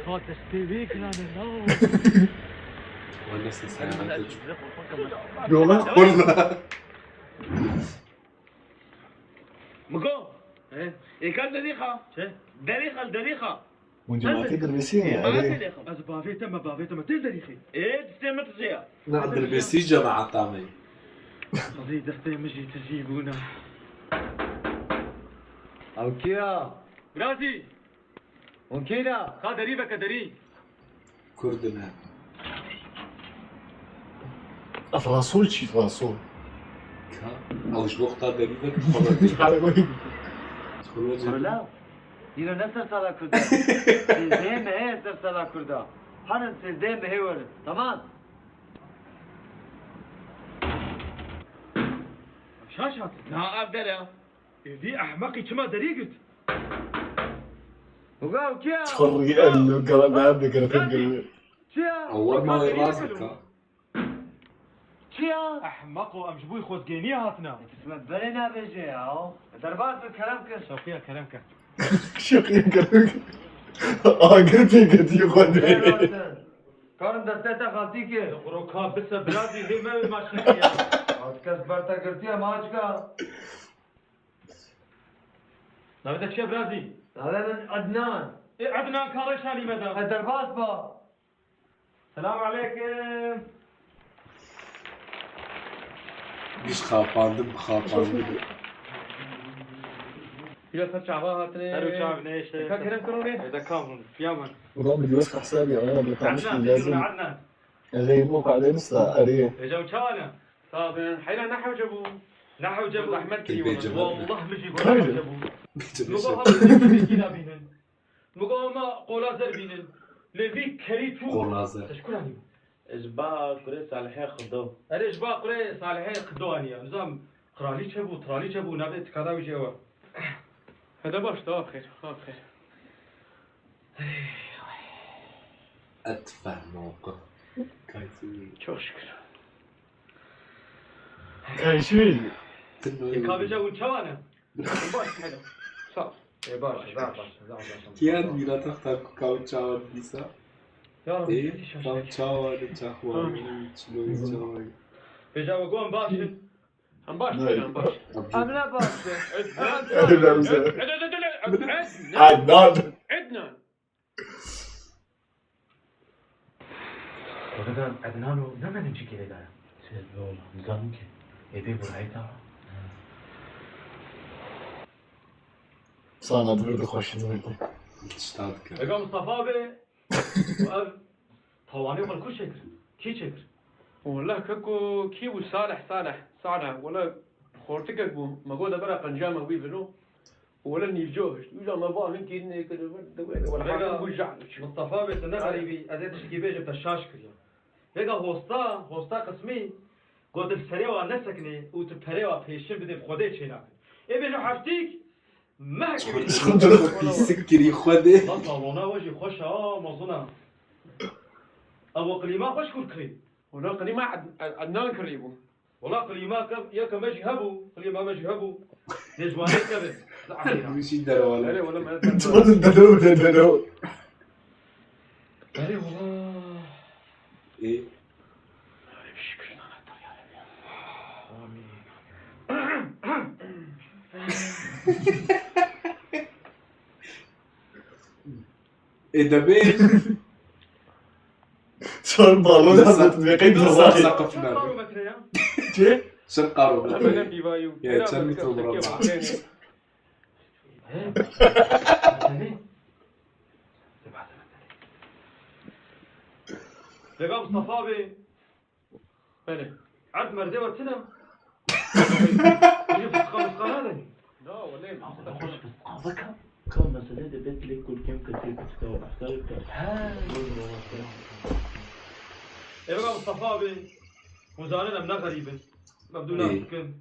خاطر تستيبيك لان النوم وانا سيساعدك والله مقو ايه كان دريخة وانت ما تقدر بيسين بس بافيتا تدريخي ايه تستمت زيها نقدر بيسيجا مع طعمي قضية دختي مجي تجيبونا او كيا برازي ونكينا قادري بكدري كردنا افراسول شي فراسول او شبوخ قادري بك لا دينا نسر سالا كردا سيزدين هي سر سالا كردا حنن سيزدين هي ولد تمام شاشات لا أبدأ دي أحمقي كما دريقت وقاو كيا تخري القلب عندك انا فهمت اول ما راسك كيا أحمق وأمجبوي خوت جيني هاتنا تسمع بلنا بيجي اهو دربات بكلامك شوقيا كلامك شوقيا كلامك قلت يا خدي كارم دستتا خالتيكي خروكها بس برازي هي ما ماشية كسبرتا قلتيها ماجكا لا بدك شي برازي هذا من عدنان إيه عدنان كارشاني مدام دربات با السلام عليكم مش خاطر يا ترجع هاتني ترجع بنيش كان كروني اذا كامل يوما والله بدي وسخ حسابي انا بطعمش لازم غير موقع لسه اريه جو كان طب حيلا نحو جابوا احمد كي والله مجي جابوا نقول ما قولازر بينن لذيك كريتو قولازر شكون هذه إجباء قرية صالحية خدو إجباء قرية صالحية خدو أني نظام ترالي شبو نبت كذا وجوا هذا باش طاب خير أتفه موقف شو شكرا شوي يكابي جو تشوانا باش حلو صح اي باشا باشا كيان ميلا تختار كاوتشاو ديسا يا رب ايه كاوتشاو تشاخوا شنو يسوي بيجا وقوم باشا هم باش هم باش لا باشا عدنا وغدا عدنانو لما نمشي كذا قال سيد والله نظامك يبي برعيتها صار ضروري خوش زميلتي تشتاطك يا مصطفى بي واب طواني ولا كل شيء كي شكر والله كاكو كيو صالح ولا خورتك بو ما قول برا قنجامه وي بنو ولا نيجوش يجا ما باه هنك كده ولا حاجه بوجع مصطفى بي سنه غريبي ازيد شكي بيجي بتشاش كريا يا هوستا قسمي قلت السريوه نسكني وتبريوه بيشن بدي بخودي شينا اي بيجو حفتيك ما سكري خودي طلعونا وجهي خوش مظنه ابو قليما خوش كل كريم ولا قليما عدنان كريبو والله قليما يا كم ماشي هبو قليما ماشي هبو نجواني كبد ماشي دروله ولا ما دلو اي والله ايه ايه ده بيه صار بالون هذا تطبيقين بالظاهر سقفنا شي شنقارو انا بيبايو يا تشمي تمرا لقى مصطفى بي انا عد مردي وتنم يجي في خمس قناه لا ولا ما اخش في قضاك كم مسألة بيت لي كل كم كتير بتستوى بحسابك يبقى مصطفى بي وزاننا من غريبة مبدونا سكن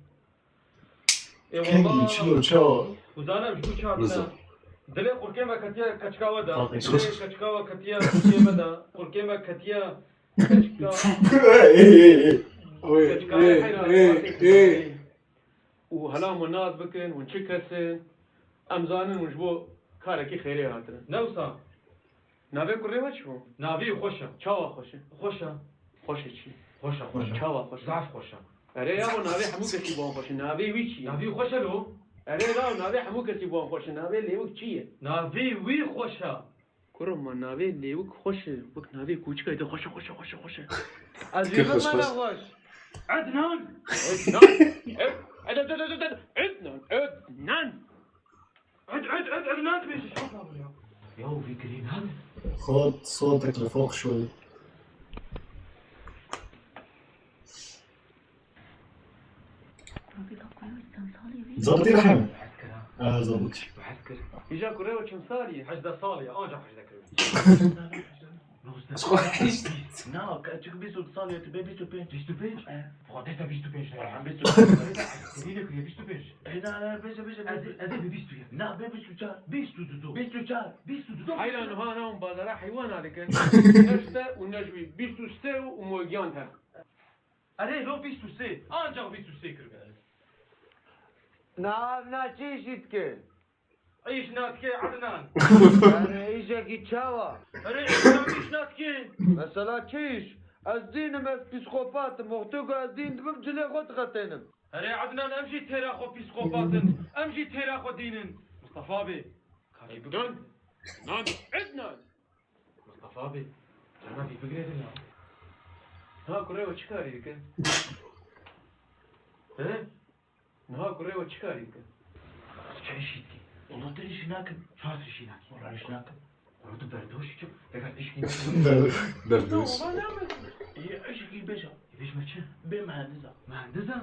اي والله شو وزانا مش شو دلي قركيما كتيا كشكاوا دا كشكاوا كتيا قركيما دا قركيما كتيا ايه وهلا مناز بكن ونشكسن امزانن ونجبو كاركي خيري هاتنا نوسا نابي كوريما شو نابي خوشا چاوا خوشه خوشه چی خوشا چاوا خوشه ضعف خوشا اره یا نابي حمو کسی بون خوشه نابي وی چی نابي خوشا لو اره لا نابي حمو کسی بون خوشه نابي لیوک چیه نابي وی خوشا كرم ما نابي ليوك خوش بك نابي كوچ كايده خوش عزيز ما لا خوش عدنان عدنان بيش يا في كريم هذا خد صوتك لفوق شوي زبطي رحم زبطي يجا كوريو تشمسالي حجدة صالية انجح حجدة كريم لا كأنك بيسو تصالي تبي بيسو بينج فقطيتها بيستو بينج عم بيستو بينج لا بيسو أدي بيستو يا لا بيسو دودو حيلا نهانا ومبادرة حيوان هذيك نشتا ونجوي بيستو ستيو وموجيانتها أدي لو بيستو سي انجح بيستو سي كريم نا چیشید عيش ناتكي عدنان ایشه کی چاوا عيش ناتكي مثلا چیش از دینم از پسیکوپات مختوگ از دین دبم جلی خود خطینم عدنان امشي تيرا خو بيسكوباتن امشي تيرا خو دينن مصطفى بي نان عدنان مصطفى بي انا في بقريتنا ها كوريو چكاري ديك نها كوريو چكاري ديك چايشيتي والله تريش هناك شاطر هناك والله ايش هناك ورد بردوش شوف قاعد تشكي بردوش ايش كي بيجا بيش ماشي بمهندسة مهندسة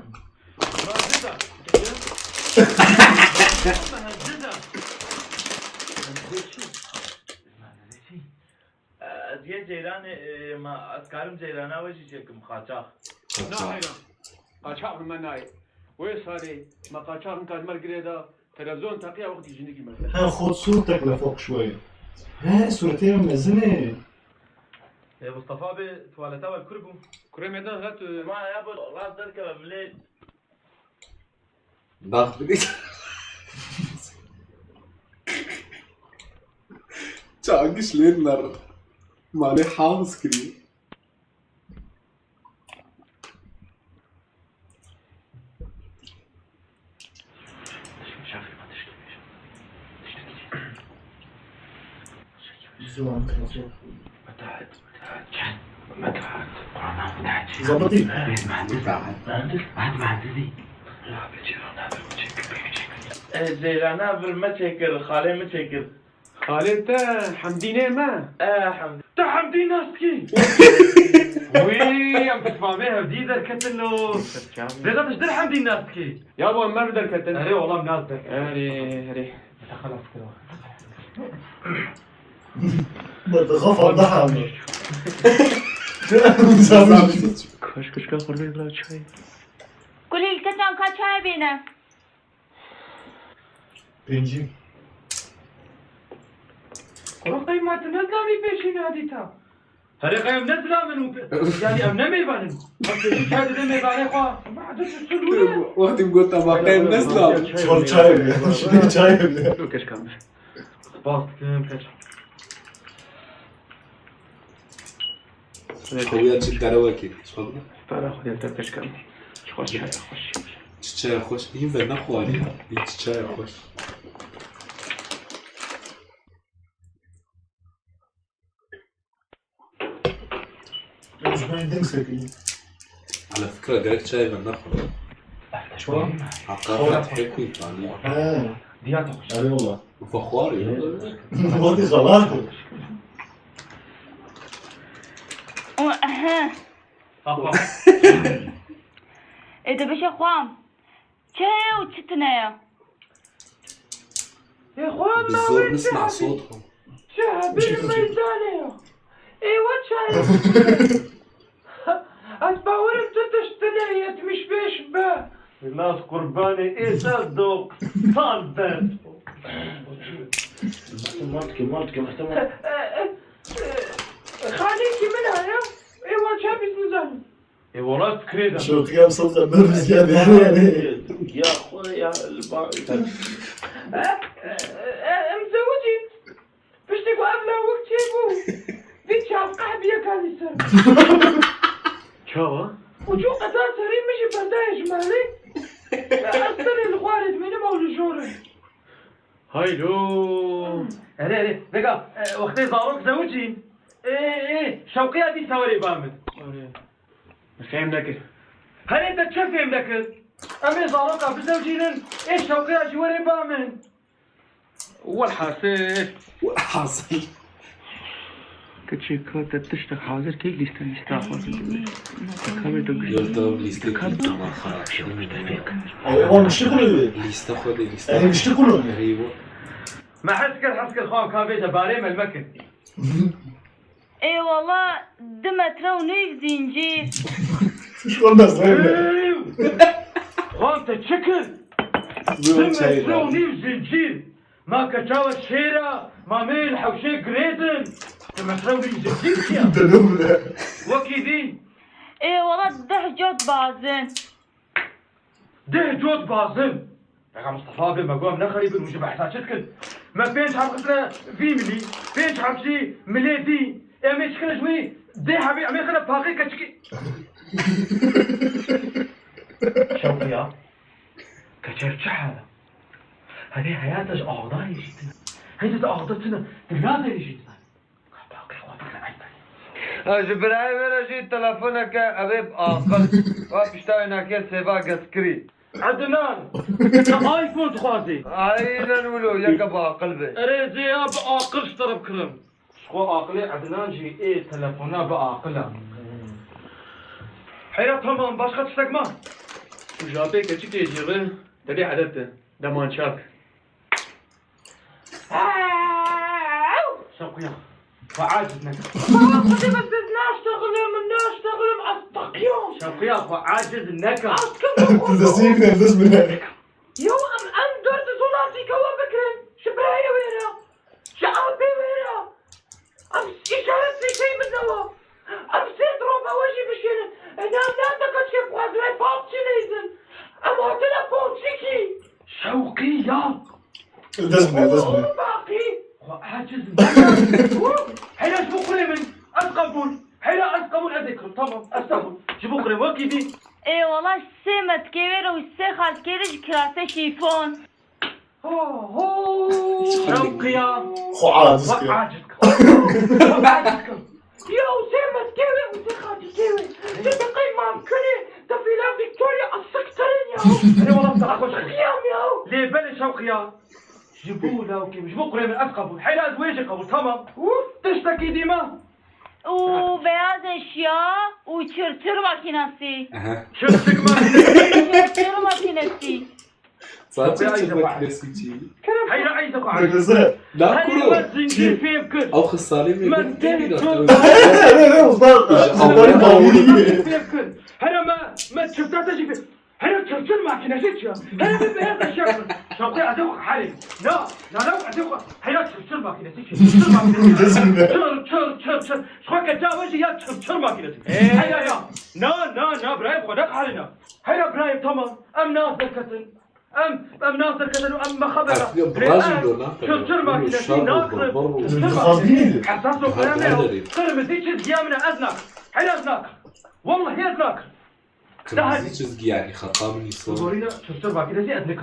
ازياد جيران ما اسكارم جيرانا وجي شكم قاچاق قاچاق من ناي ويصاري ما قاچاق كان مرقريدا تلفزيون تقيا وقت يجينيكي مثلا ها خد صورتك لفوق شوي ها صورتين مزنة يا مصطفى بي توالتا والكربو كريم يدان غات ما يا ابو راس دركه بليل ضغط بدي تعقش لين نار مالي حافظ كريم ظبطي زيرانا بالمتشكر خالي متشكر خالي انت حمديني ما حمدي انت حمدي ناسكي وي عم تفهميها بدي دركتلو زيدا تشدر حمدي ناسكي يا ابو ما بدركتل هري والله مناسبك هري خلاص كده غفر ضحى كش كاخر لي بلا شاي قولي الكتام كان شاي بينا بينجي رقي ما تنزلني بيشين هديتا هري قيم نزلا من يعني امنا ميبانن هذا دم ميبانن خو ما عادش تسولوا وقت قلت ما قيم نزلا شو شايب شايب كش كامل باص كم كش خويا تشد دروكي تفضل طلع خذ انت كش كامل خوش شاي خوش تشاي خوش يبان اخواني تشاي خوش على فكرة قالت شاي من نخل شو؟ عقارات حكي طالع دياتها خوش اي والله وفخواري ودي خلاص اذا باش اخوام شاي وتشتنايا يا اخوان بالزور نسمع صوتهم شهبين الميزانية ايوه شاي اتباور انت تشتنايا مش بيش با الناس قرباني ايه صدق صدق مالتك محتمل خليكي منها يا ايوه شابي ميزاني اي والله تكريدا شو تقام صوت النرفز يعني يا اخويا مزوجين باش تقوا قبلها وقت يبو بيت شاف قحبية كان يسر شو؟ وجو قطار سريع مشي بردايش مالي أستري الخوارد من مولي جوري هايلو اري بقى وقتي زاروك زوجين ايه شوقية دي سواري بامد فهم لك هل انت تشفهم لك امي زاروكا بزوجين ايه شوقية جواري بامد والحاصل كتشي كنت تشتغل حاضر كيف ليستن يستاخذ يرضى ليستك ما خلاص ايوه مش تقول ليست خذ ليست ايوه مش تقول ايوه ما حسكر خوان كان بيته باريم المكن اي والله دمت روني زنجير شو الناس خوان تشكل دمت روني زنجير ما كتاوى الشيرة ما ملح وشي قريدن دمت روني زنجير وكيدين اي والله ده جود بازن ده جود بازن يا مصطفى بن مقوم نخري بن مجمع حساشتكن ما بينش حرقتنا في ملي بينش حرقتي مليدي امي شكل جوي دي حبي امي خلنا باقي كتشكي شوقيا كتشرت هذا هذه حياتك اغضاء جدا هيدا اغضتنا تنادى جدا باقي وافقنا عيبا جبرائيل انا جيت تلفونك ابيب اقل وابشتاي ناكل سيفا قسكري عدنان ايفون تخوازي عينا نولو ياك باقل بي ريزي باقل اشترب كرم شخو اقلي عدنان جي ايه تلفونا باقلا حيرا تمام باش خدشتك ما وجابي كتشك يجيغي تلي عددته دمان شاك شوقيا وعاجزنا خذي بس ناشتغل أستقيم شوقيا وعاجز النكا تزيقنا لازم هيك يو ام دورت صلاتي كوا بكرن شبرايا ويرا شعبي ويرا ام إشارة شيء من دوا ام سيد روبا وجي بشينا انا لا تكتشف وازراي باب تشيليزن ام هوتلا بوتشيكي دزمه باقي عاجز حيلا جبو قولي من اسقبول حيلا اسقبول اذكر تمام اسقبول جبو قولي وكيفي اي والله السمت كبير والسخر كيرج كراسه شيفون شوقيا خو عاجز يو سمت كبير والسخر كبير تبقي ممكنه تفيلا فيكتوريا السكترين يا انا والله بتاخذ خيام يا ليه بلش شوقيا جيبوا له وكيف جيبوا قريب من اسقبول حيلا ازواجي قبول تمام تشتكي ديما وبياض اشياء وشرشر ماكيناسي شرشر ماكيناسي صادق ماكيناسي حيلا عايزك لا كله زنجير فيه بكل او خساري من هذا ما شفتها تجي فيه هذا شرشر ماكيناسي هذا بهذا الشكل شوقي ادوق حالي لا ادوق هذا شرشر ماكيناسي شرشر شخوك جاوجي يا شرشر ماكيناسي هيا يا نا برايم خدك حالنا هيا برايم تمام ام ناصر كتن ام ناصر كتن وام خبره شرشر ماكيناسي ناصر حساسه كلامي قرمزيش زيامنا اذنك هيا اذنك والله هي اذنك كرمزيش يعني خطامني صوت زورينا شرشر ماكيناسي اذنك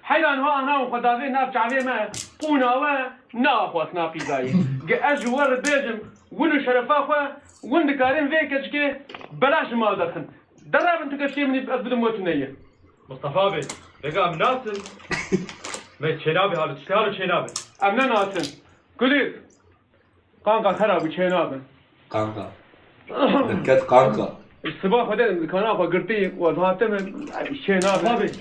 حيلا هو انا وخدافي نافش عليه ما قونا و ناخو اسناقي زاي اجو ورد بيجم ونو شرفاخو ون كارين فيك اشكي بلاش ما دخن درب انت كشي من بدون موتنيه مصطفى بي بقى مناسن ما تشينابي هذا تشتغل تشينابي امنا ناسن قولي قانقا خرابي تشينابي قانقا دكات قانقا الصباح بدأ كان اخو قرطي وهاتم تشينابي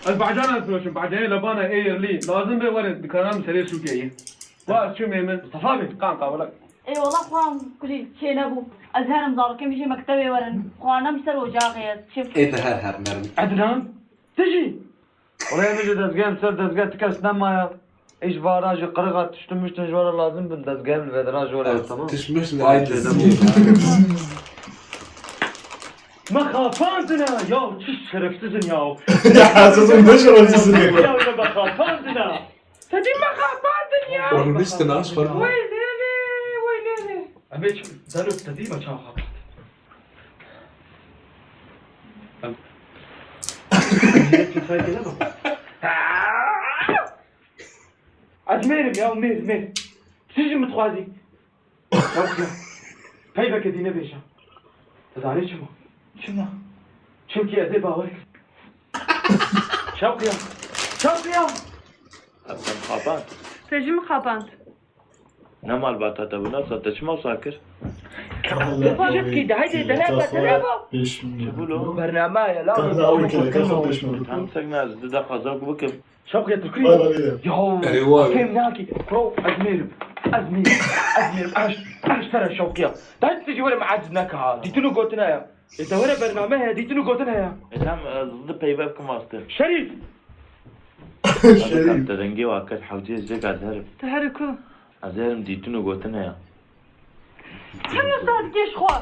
بعدين أسمعش بعدين لبانا إير لي لازم بورد كلام سريع شو كيه واش شو ميمن مصطفى بي قانقا ولا اي والله خوان كلي شي نبو ازهر مزار كم يجي مكتبي ورن خوانا مستر وجاغيت شوف ايه ده هر مرمي عدنان تجي والله يجي دزقان سر دزقان تكس نما ايش فاراج قرقه تشتمش تنجوار لازم بالدزقان الفدراج ولا تمام تشمش لعيد ما خافانتنا يا تش شرفتزن يا حاسسهم بشر جسدك يا ما خافانتنا تدي ما خافانتن يا ورمشتنا اشفر ويلي أميش دارو تدي ما شاف أجميرم يا مير سيجي متخوازي هاي بك دينا بيشا تزعلي شنو كي أدي باورك شوقيا أصلا خابانت تجي خابانت نما البطاطا بنص تشمو ساكر شوف كده هيدي دلابة شوفوا له برنامج لا همسك ناس ده قزاق بكم شوقيا تكريم يو كيم ناكي برو أزمير أش ترى شوقيا ده تيجي ولا معجزناك هذا ديتنو قوتنا يا إذا ولا برنامج ديتنو قوتنا يا إذا ضد بيباب كماستر شريف ترنجي واكل حوجي زيك عذهرب تهركو عذهرب ديتنو قوتنا يا شنو صار كيش خوا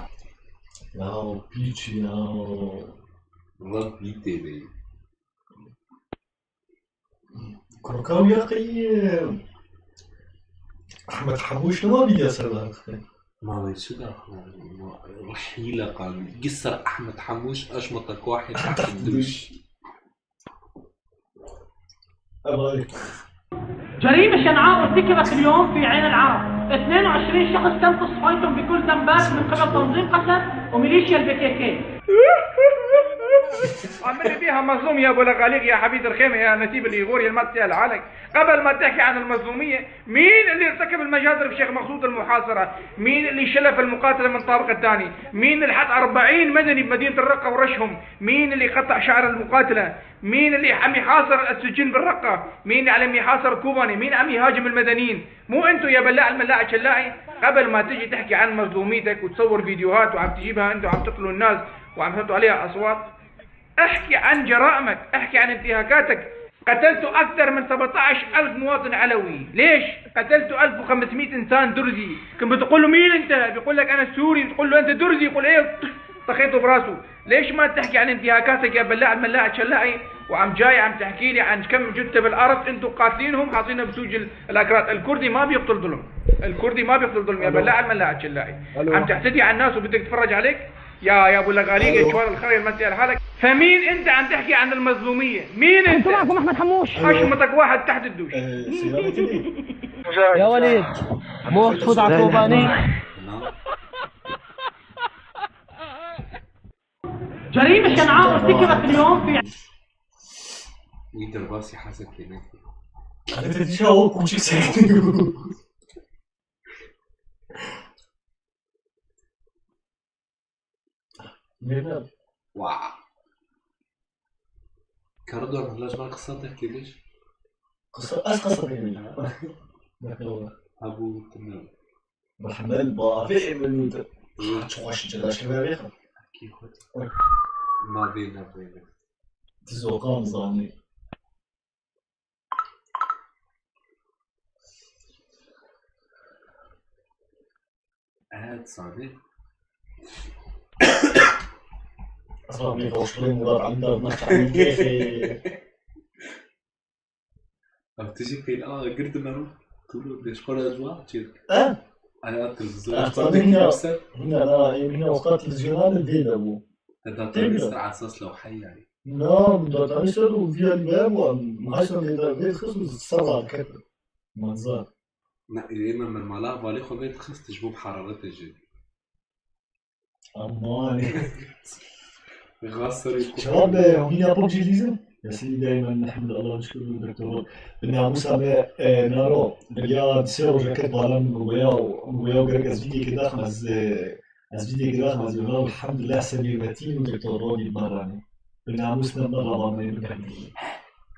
ياو بيتشي ياو والله بيتي بي كركاو يا قيم احمد حموش ما بيدي اسرها ما شو ده وحيلة قال قصر احمد حموش اشمطك واحد تحت الدوش جريمة شنعاء ارتكبت اليوم في عين العرب 22 شخص تم تصفيتهم بكل ذنبات من قبل تنظيم قسد وميليشيا البكيكي عملي بيها مظلوم يا ابو الغاليق يا حبيب الخيمه يا نسيب الايغوري المسيال عليك قبل ما تحكي عن المظلوميه مين اللي ارتكب المجازر بشيخ مقصود المحاصره مين اللي شلف المقاتله من الطابق الثاني مين اللي حط 40 مدني بمدينه الرقه ورشهم مين اللي قطع شعر المقاتله مين اللي عم يحاصر السجين بالرقه مين اللي عم يحاصر كوباني مين عم يهاجم المدنيين مو انتو يا بلاع الملاع شلاعي قبل ما تجي تحكي عن مظلوميتك وتصور فيديوهات وعم تجيبها انتو وعم تقتلوا الناس وعم تحطوا عليها اصوات احكي عن جرائمك احكي عن انتهاكاتك قتلتوا اكثر من 17,000 مواطن علوي ليش قتلتوا 1,500 انسان درزي كنت بتقول له مين انت بيقول لك انا سوري بتقول له انت درزي يقول ايه طخيته براسه. ليش ما تحكي عن انتهاكاتك يا بلاع الملاع شلاعي وعم جاي عم تحكي لي عن كم جثه بالارض انتم قاتلينهم حاطينها بسوق الاكراد. الكردي ما بيقتل ظلم، الكردي ما بيقتل ظلم يا بلاع الملاع شلاعي. عم تحتدي على الناس وبدك تتفرج عليك يا ابو لغاليق شوال الخير المسي لحالك. فمين انت عم تحكي عن المظلوميه؟ مين انت؟ انتوا معكم احمد حموش. حشمتك واحد تحت الدوش. يا وليد مو تفوت على كوباني. جريمة شنعاء ارتكبت اليوم في ويد الراسي حسب كلماتي. واو. كاردو عملاش بقى قصة تحكي ليش؟ قصة منها أبو تمام محمد بافي من تخش جلاش كبيرة كي خد ما بينا تزوقان ظاني هاد صعبة أصلاً بيغوصلين مدار عندها بنحكي عن كيفي أو تجي في قرد منو تقولوا ليش قرأ أجواء تشير على التلفزيون هنا وقت التلفزيونات الفيديو أبو هذا تنسر على أساس لو حي يعني نعم ده تنسر وفيها الباب ومعاشر من البيت خصوص السبعة الكتب منظر إما من الملاعب عليه خبيت خص تجبوب حرارة الجو أماني غاصر شباب هنا ببجي ليزم يا سيدي دائما نحمد الله ونشكر الدكتور بالناموس نارو اليا سيرو جاكيت بالان ويا وغرقز فيديو كده خمس فيديو كده خمس يوم الحمد لله سمي متين ودكتور رودي مراني بالناموس نمر ربما يبكي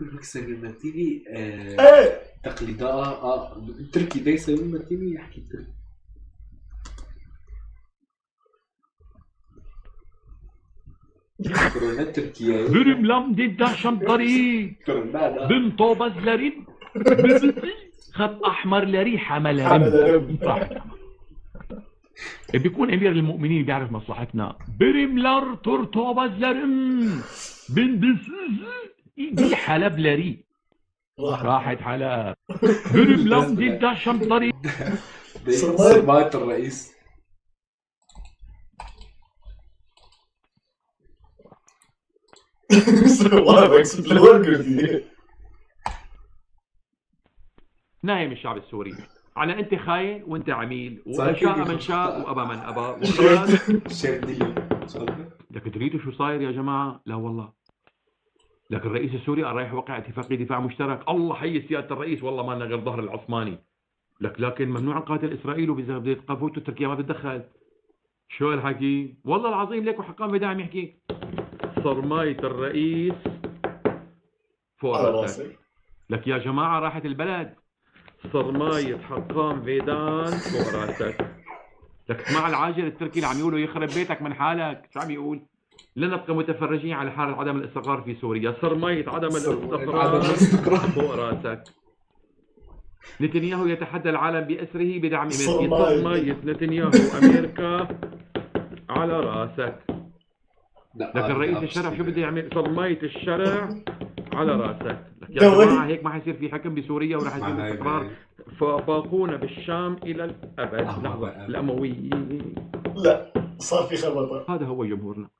لك سمي متيني تقليداء تركي ده سمي متيني يحكي تركي Bürüm lam didda şamtari bin tobazlerin خط احمر لريحه ملارم بيكون امير المؤمنين بيعرف مصلحتنا برملر ترتوبزلرم بن دي حلب لري راحت حلب برم لام ديدا شمطري سمعت الرئيس نايم الشعب السوري على انت خاين وانت عميل وشاء من شاء وابى من ابى لك دريتوا شو صاير يا جماعه؟ لا والله لك الرئيس السوري رايح وقع اتفاقيه دفاع مشترك. الله حي سياده الرئيس والله ما لنا غير ظهر العثماني. لكن ممنوع نقاتل اسرائيل وبده يتقفوت وتركيا ما بتدخل. شو الحكي؟ والله العظيم ليكوا حقان بدعم يحكي صرمايه الرئيس فوق راسك. لك يا جماعه راحت البلد صرمايه حقان فيدان فوق راسك. لك اسمع العاجل التركي اللي عم يقولوا يخرب بيتك من حالك. شو عم يقول؟ لنبقى متفرجين على حالة عدم الاستقرار في سوريا. صرماية عدم الاستقرار فوق راسك. نتنياهو يتحدى العالم بأسره بدعم أمريكي. صرماية نتنياهو أمريكا على راسك. لكن رئيس الشرع شو بده يعمل؟ صرماية الشرع على راسك. يا جماعة هيك ما حيصير في حكم بسوريا وراح يصير استقرار. فاقونا بالشام إلى الأبد. لحظة الأمويين لا صار في خربطة. هذا هو جمهورنا.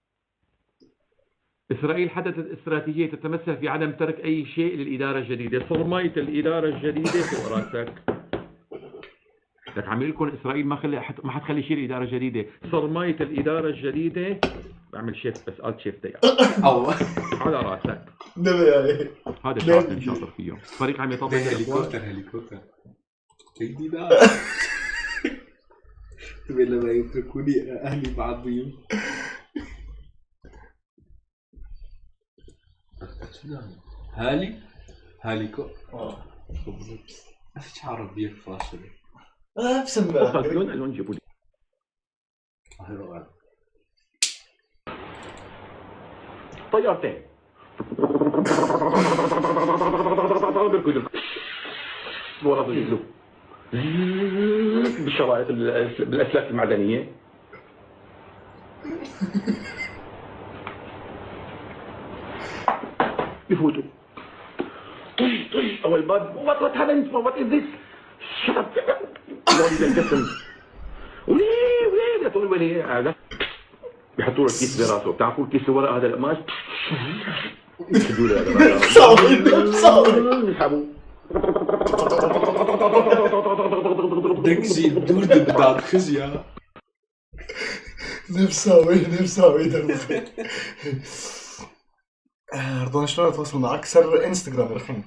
إسرائيل حدثت استراتيجية تتمثل في عدم ترك أي شيء للإدارة الجديدة. صرماية الإدارة الجديدة فوق راسك. لك عم لكم إسرائيل ما حتخلي شيء الإدارة الجديدة. صرماية الإدارة الجديدة بعمل شيف بس قالت شيف ديا على راسك. هذا شاطر شاطر فيه. فريق عم يطبق هليكوبتر تجدي ده لما يتركوني أهلي مع الضيوف. هاليكو ايش عربية فاشلة بسمع لون جيبوا لي طيارتين ورا الجلو بالشرايط بالاسلاك المعدنية بفوتوا طش اول باب وات هابنز وات از ذس شت اب مولد القسم وليه تقول ولي هذا بيحطوا له الكيس براسه بتعرفوا الكيس الورق هذا القماش يشدوا له هذا صعب يسحبوا دكزي دور بتاعت خزيا نفساوي دروخي. رضوان شلون اتواصل معك؟ سر انستغرام رخم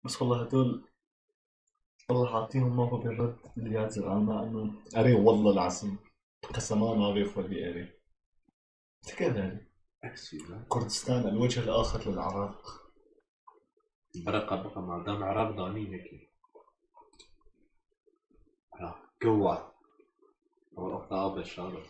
بس والله هدول والله حاطينهم ما هو بالرد اللي هاد زرعان انه اري والله العظيم قسمان ما بيخبر بأري كيف يعني؟ كردستان الوجه الاخر للعراق برقة مع دام عراق ضانين هيك جوا او اقطاب الشارع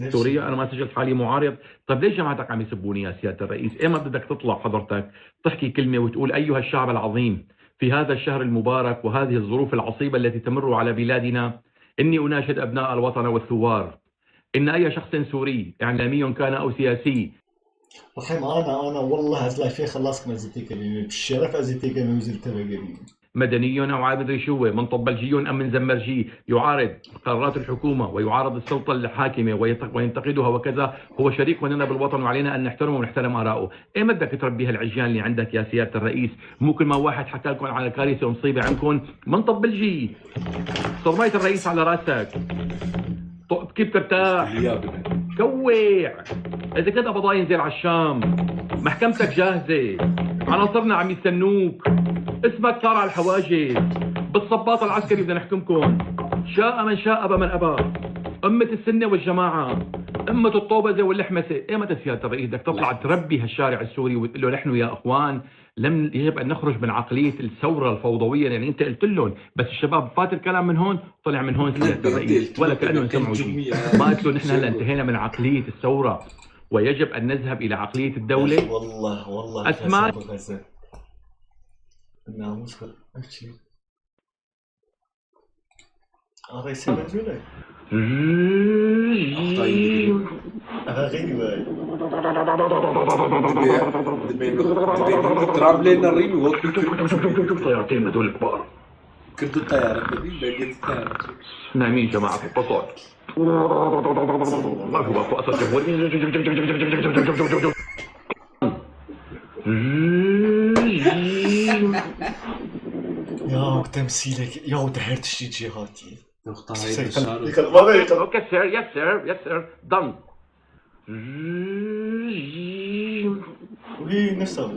سوريا انا ما سجلت حالي معارض. طيب ليش جماعتك عم يسبوني يا سياده الرئيس؟ ايمتى بدك تطلع حضرتك تحكي كلمه وتقول ايها الشعب العظيم في هذا الشهر المبارك وهذه الظروف العصيبه التي تمر على بلادنا اني اناشد ابناء الوطن والثوار ان اي شخص سوري اعلامي كان او سياسي رحم انا والله هتلاقي فيه خلاص نزلتي كلمه بالشرف ازيتي كلمه نزلتها قريب مدني او مدري شو من طبلجي ام من زمرجي يعارض قرارات الحكومه ويعارض السلطه الحاكمه وينتقدها وكذا هو شريك لنا بالوطن وعلينا ان نحترمه ونحترم اراءه. ايه بدك تربي هالعجيان اللي عندك يا سياده الرئيس؟ مو كل ما واحد حكى لكم على كارثه ومصيبه عندكم من طبلجي صرمية الرئيس على راسك كيف ترتاح؟ كوع اذا كنت ابغى ينزل على الشام محكمتك جاهزه عناصرنا عم يستنوك اسمك صار على الحواجز بالصباط العسكري بدنا نحكمكم شاء من شاء ابى من ابى امه السنه والجماعه امه الطوبزه واللحمسه. ايمتى سياده الرئيس بدك تطلع تربي هالشارع السوري وتقول له نحن يا اخوان لم يجب ان نخرج من عقليه الثوره الفوضويه يعني انت قلت لهم بس الشباب فات الكلام من هون طلع من هون سياده الرئيس ولا كانهم سمعوا شيء. ما قلت له نحن هلا انتهينا من عقليه الثوره ويجب ان نذهب الى عقليه الدوله. والله اسمع الناموس امشي رئيس الجولة غريبة تراب لنا الريم وقت طيارتين هدول الكبار كنت الطيارة بقيت الطيارة نايمين جماعة البصر ما هو فؤاد يا تمثيلك يا دهرت شي جهاتي اوكي سير يس سير دن وهي نفسها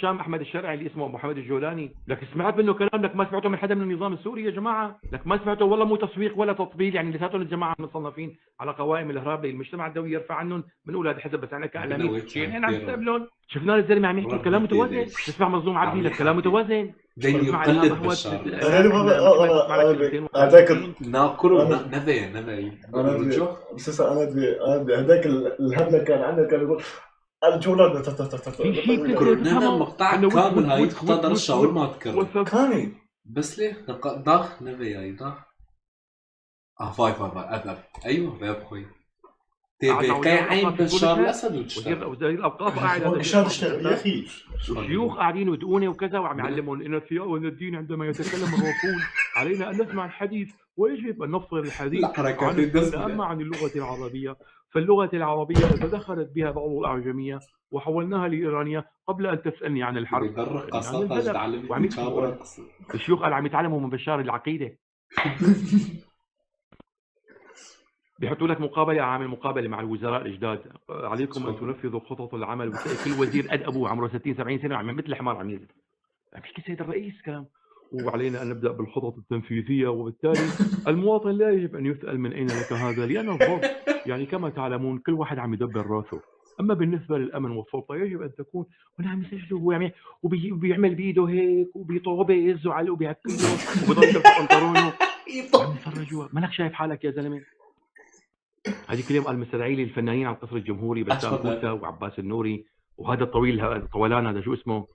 الشام احمد الشرعي اللي اسمه محمد الجولاني لك سمعت منه كلام لك ما سمعته من حدا من النظام السوري يا جماعه لك ما سمعته والله مو تسويق ولا تطبيل يعني لساتهم الجماعه مصنفين على قوائم الهراب المجتمع الدولي يرفع عنهم من اولاد حزب بس انا كاعلامي شيء عم يستقبلون شفنا الزلمه عم يحكي كلام متوازن تسمع مظلوم عبدي لك كلام متوازن يقلد بشار هذاك ناكل نبي انا هذاك الهبله كان عنده كان يقول الجولان انا مقطع كامل هاي تختار الشاور ما تكرر كامل بس ليه ضخ نبي هاي ضخ فاي ايوه باب خوي تبقى عين بشار الاسد وزير الاوقاف قاعد اشار اشتغل يا اخي الشيوخ قاعدين ودقونه وكذا وعم يعلمون ان الثياب وان الدين عندما يتكلم الرسول علينا ان نسمع الحديث ويجب ان نفصل الحديث عن اللغه العربيه فاللغه العربيه تدخلت بها بعض الاعجميه وحولناها لايرانيه قبل ان تسالني عن الحرب يعني الشيوخ قال عم يتعلموا من بشار العقيده بيحطوا لك مقابله عامل مقابله مع الوزراء الجداد عليكم ان تنفذوا خطط العمل وتلاقي كل وزير قد ابوه عمره 60 70 سنه عم مثل الحمار عم ينزل مش كده سيد الرئيس كلام وعلينا ان نبدا بالخطط التنفيذيه وبالتالي المواطن لا يجب ان يسال من اين لك هذا لان الضبط يعني كما تعلمون كل واحد عم يدبر راسه اما بالنسبه للامن والسلطه يجب ان تكون هنا عم يسجلوا وبيعمل بايده هيك وبيطوبز وعلى وبيعكله وبيضل يرفع بنطلونه عم يفرجوا مالك شايف حالك يا زلمه هذيك اليوم قال مستدعي لي الفنانين على القصر الجمهوري بسام كوسا وعباس النوري وهذا الطولان هذا شو اسمه؟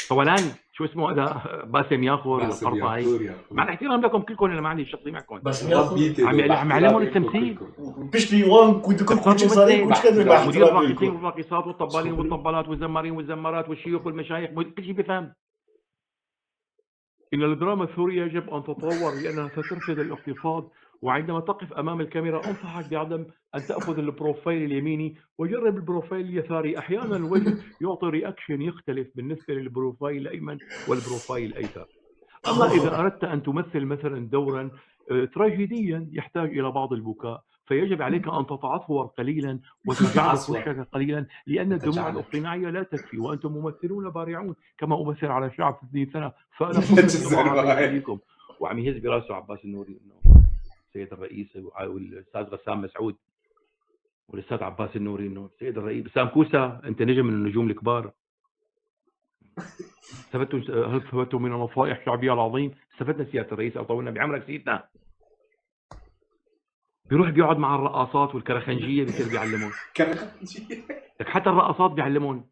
طولان شو اسمه هذا؟ باسم ياخور والقرطاي. مع الاحترام لكم كلكم انا ما عندي شخصي معكم. بس عم يعلمون التمثيل. بيشتري وان كنت كل صارين مش كذا مع مدير الراقصين والراقصات والطبالين والطبالات والزمارين والزمارات والشيوخ والمشايخ كل شيء بفهم. إن الدراما السورية يجب أن تتطور لأنها سترفض الاقتصاد، وعندما تقف أمام الكاميرا أنصحك بعدم أن تأخذ البروفايل اليميني وجرب البروفايل اليساري. أحيانا الوجه يعطي رياكشن يختلف بالنسبة للبروفايل الأيمن والبروفايل الأيسر. أما إذا أردت أن تمثل مثلا دورا تراجيديا يحتاج إلى بعض البكاء فيجب عليك أن تتعثر قليلا وتجعل وشك قليلا لأن الدموع الاصطناعية لا تكفي وأنتم ممثلون بارعون كما أمثل على شعب 60 سنة فأنا فيكم. وعم يهز براسه عباس النوري إنه السيد الرئيس والأستاذ غسان مسعود والأستاذ عباس النوري إنه السيد الرئيس بسام كوسا أنت نجم من النجوم الكبار. هل ثبتوا من النصائح الشعبية العظيم؟ استفدنا سيادة الرئيس أو طولنا بعمرك سيدنا. بيروح بيقعد مع الرقاصات والكرخنجيه بيصير بيعلمون. حتى الرقاصات بيعلمون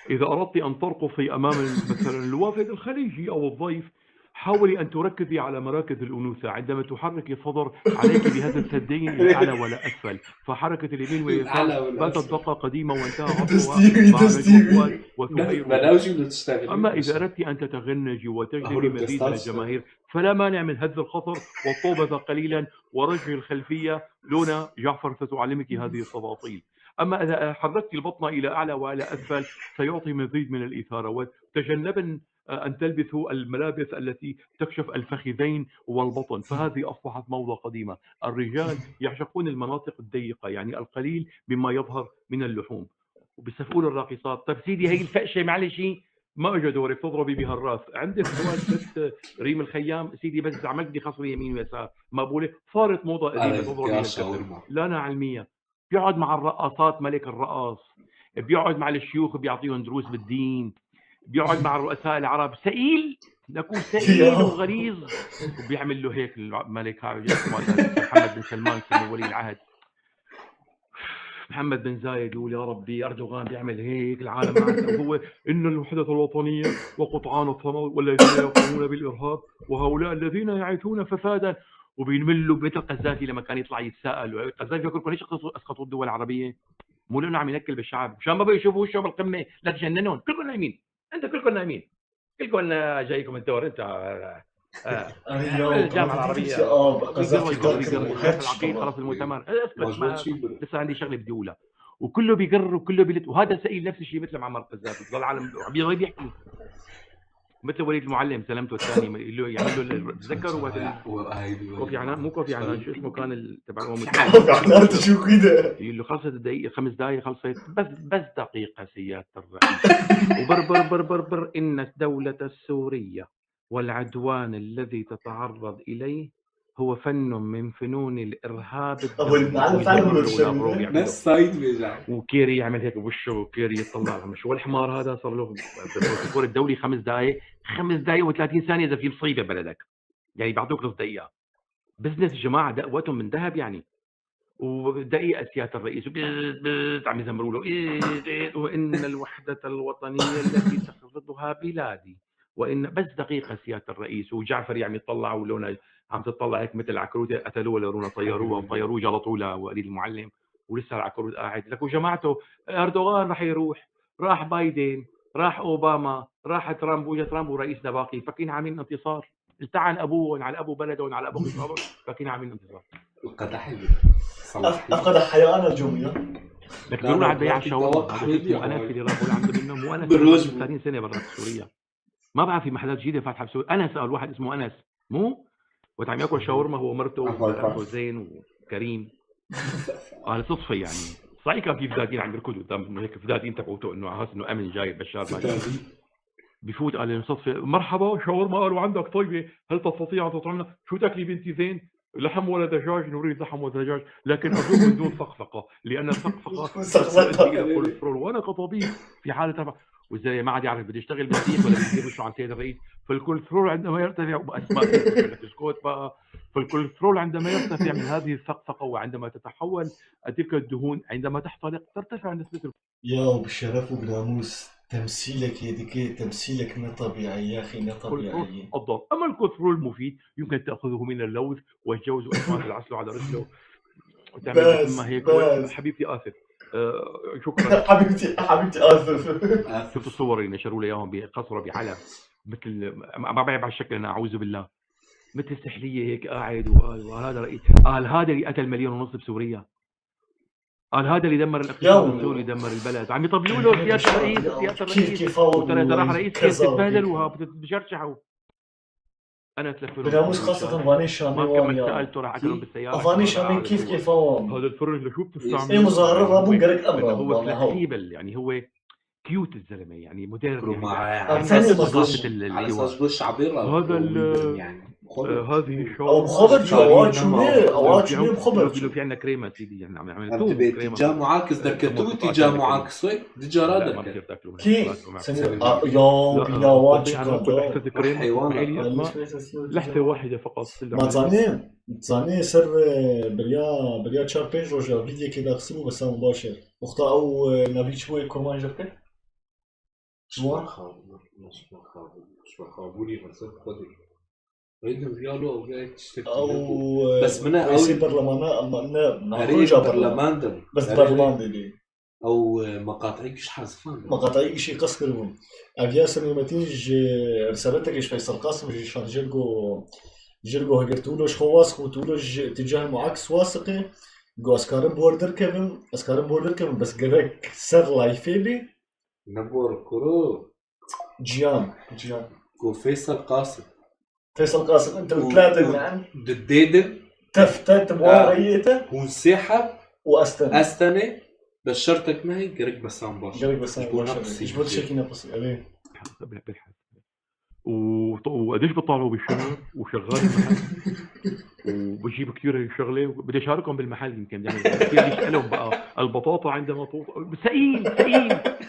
اذا اردت ان ترقصي امام مثلا الوافد الخليجي او الضيف حاولي ان تركزي على مراكز الانوثه. عندما تحركي الصدر عليك بهذا الثديين الاعلى ولا اسفل، فحركه اليمين واليسار باتت دقه قديمه وانتهى عصرها مع اما اذا اردت ان تتغنجي وتجذبي مزيد من الجماهير فلا مانع من هز الخصر والطوبة قليلا ورجع الخلفيه لون جعفر ستعلمك هذه التفاصيل. اما اذا حركت البطن الى اعلى والى اسفل سيعطي مزيد من الاثاره. وتجنبا أن تلبسوا الملابس التي تكشف الفخذين والبطن فهذه أصبحت موضة قديمة. الرجال يعشقون المناطق الضيقة يعني القليل مما يظهر من اللحوم. وبيصفقوا الراقصات طيب سيدي هي الفقشة معلش ما اجى دوري بتضربي بها الراس. عندك سؤال ست ريم الخيام سيدي بس عملت لي خصري يمين ويسار مقبولة. صارت موضة قديمة تضربي لا أنا علمية. بيقعد مع الرقاصات ملك الرقاص، بيقعد مع الشيوخ بيعطيهم دروس بالدين، بيقعد مع الرؤساء العرب سئيل لكون سئيل وغليظ وبيعمل له هيك الملك محمد بن سلمان سمو ولي العهد. محمد بن زايد يقول يا ربي أردوغان بيعمل هيك العالم هو إن الوحدة الوطنية وقطعان الصمد والذين يقومون بالإرهاب وهؤلاء الذين يعيثون فسادا. وبينملوا بيت القذافي لما كان يطلع يتساءل القذافي يقول لكم ليش اسقطوا الدول العربيه؟ مو لانه عم ينكل بالشعب مشان ما بيشوفوا وشه بالقمه لا تجننون. كلكم نايمين انت كلكم نايمين كلكم جايكم الدور انت الجامعه العربيه العقيد خلص المؤتمر لسه عندي شغله بدي اقولها وكله بيقر وكله بيلت وهذا سئيل نفس الشيء مثل معمر القذافي ضل العالم عم بيحكي مثل وليد المعلم سلامته الثاني يعمل له تذكروا كوفي عنان مو كوفي عنان شو اسمه كان تبع شو كده يقول له خلصت الدقيقه 5 دقائق خلصت بس دقيقه سياده الرئيس وبر بر بر بر ان الدوله السوريه والعدوان الذي تتعرض اليه هو فن من فنون الارهاب وكيري يعمل هيك بوشه وكيري يطلع مش والحمار هذا صار له بالبروتوكول الدولي 5 دقائق و30 ثانيه اذا في مصيبه ببلدك يعني بيعطوك نص دقيقه. بزنس الجماعه دقوتهم من ذهب يعني. ودقيقه سياده الرئيس عم يزمروا له وان الوحده الوطنيه التي تحفظها بلادي وان بس دقيقه سياده الرئيس. وجعفر يعني يطلع ولونه عم تطلع هيك مثل العكروته قتلوه لرونا طيروه وطيروه جلطوه لوليد المعلم ولسه العكروت قاعد لك وجماعته. اردوغان راح يروح راح بايدن راح اوباما راح ترامب وجا ترامب ورئيسنا باقي فاكرين عاملين انتصار. التعن ابوهم على ابو بلدهم على ابو خصابهم فاكرين عاملين انتصار. أفقد حياءنا الجميع. لك بيقولوا على بيع الشاورما انا اللي راح اقول عنده منهم وانا 30 سنه برا سوريا ما بقى في محلات جديده فاتحه بسوريا. انس قال واحد اسمه انس مو وعم ياكل شاورما هو ومرته زين وكريم. قال صدفه يعني صحيح كان في فدادين عم يركضوا قدام انه هيك فدادين تبعوته انه على اساس انه امن جاي بشار بفوت قال لي صدفه مرحبا شاورما قالوا عندك طيبه هل تستطيع ان تطعمنا؟ شو تاكلي بنتي زين؟ لحم ولا دجاج؟ نريد لحم ولا دجاج لكن ارجوك من دون فقفقه لان الفقفقه تؤدي الى الكوليسترول وانا كطبيب في حاله تبع والزلمه ما عاد يعرف بده يشتغل بالسيف ولا بده يدير وشه على السيد الرئيس فالكوليسترول عندما يرتفع باسماء اسكت بقى فالكوليسترول عندما يرتفع من هذه الثقفقة وعندما تتحول تلك الدهون عندما تحترق ترتفع نسبة يا بالشرف وبناموس تمثيلك يدك تمثيلك ما طبيعي يا اخي ما طبيعي. الضغط. اما الكوليسترول المفيد يمكن تاخذه من اللوز والجوز واسماك العسل على رجله وتعمل ما هيك. حبيبتي اسف شكرا. حبيبتي اسف. شفت الصور اللي نشروا لي اياهم بقصره بحلب مثل ما بعرف على الشكل، انا اعوذ بالله، مثل سحليه هيك قاعد وهذا رئيس قال هذا اللي قتل 1.5 مليون بسوريا، قال هذا اللي دمر الاقتصاد السوري، دمر البلد، عم يطبلوا له سياده الرئيس سياده الرئيس وترى راح رئيس كيف تتبهدلوا بتشرشحوا. انا تلفلوا بناموس خاصة فاني شامي ما كملت سالته راح اكلهم بالسياره. فاني شامي كيف هو هذا الفرن اللي شو بتستعمل؟ ايه مظاهره رابون قالك ابرد هو فلكسيبل يعني هو كيوت الزلمه يعني مودرن على اساس وش عبير هذا يعني هذه شو او بخبر شو اوقات شو بخبر في عندنا كريمه سيدي يعني عم نعمل توم كريمه تجاه معاكس ذكرتوه تجاه معاكس وين دجاجه كيف يا بناوات لحظه واحده فقط. ما تزاني سر بريا تشاربيج روجا فيديو كده اغسله بس مباشر اختا او نبي شويه كرمان جبت شو خابوني بس خدي عندهم ريالو او جاي تشتكي او بس منها او برلمان خروج برلمان بس برلمان دي او مقاطعي كش حازفان مقاطعي شيء قصكرهم ابيا سنومتيج رسالتك ايش فيصل قاسم شان جرجو هجرتولوش خواص خوتولوش تجاه معاكس واثقه جو اسكارم بوردر كيفن بس قالك سر لايفيلي نبور كرو جيان جو فيصل قاسم انت الثلاثه يعني دديدر تفتت بواغيته ونسحب واستنى بس شرطك ما هي قريب بسام باش يجبر شكل نفسي عليه بالحد وقديش بيطلعوا بالشهر وشغال المحل وبجيب كثير شغله بدي اشاركهم بالمحل يمكن يعني كثير يسالهم بقى البطاطا عندما سئيل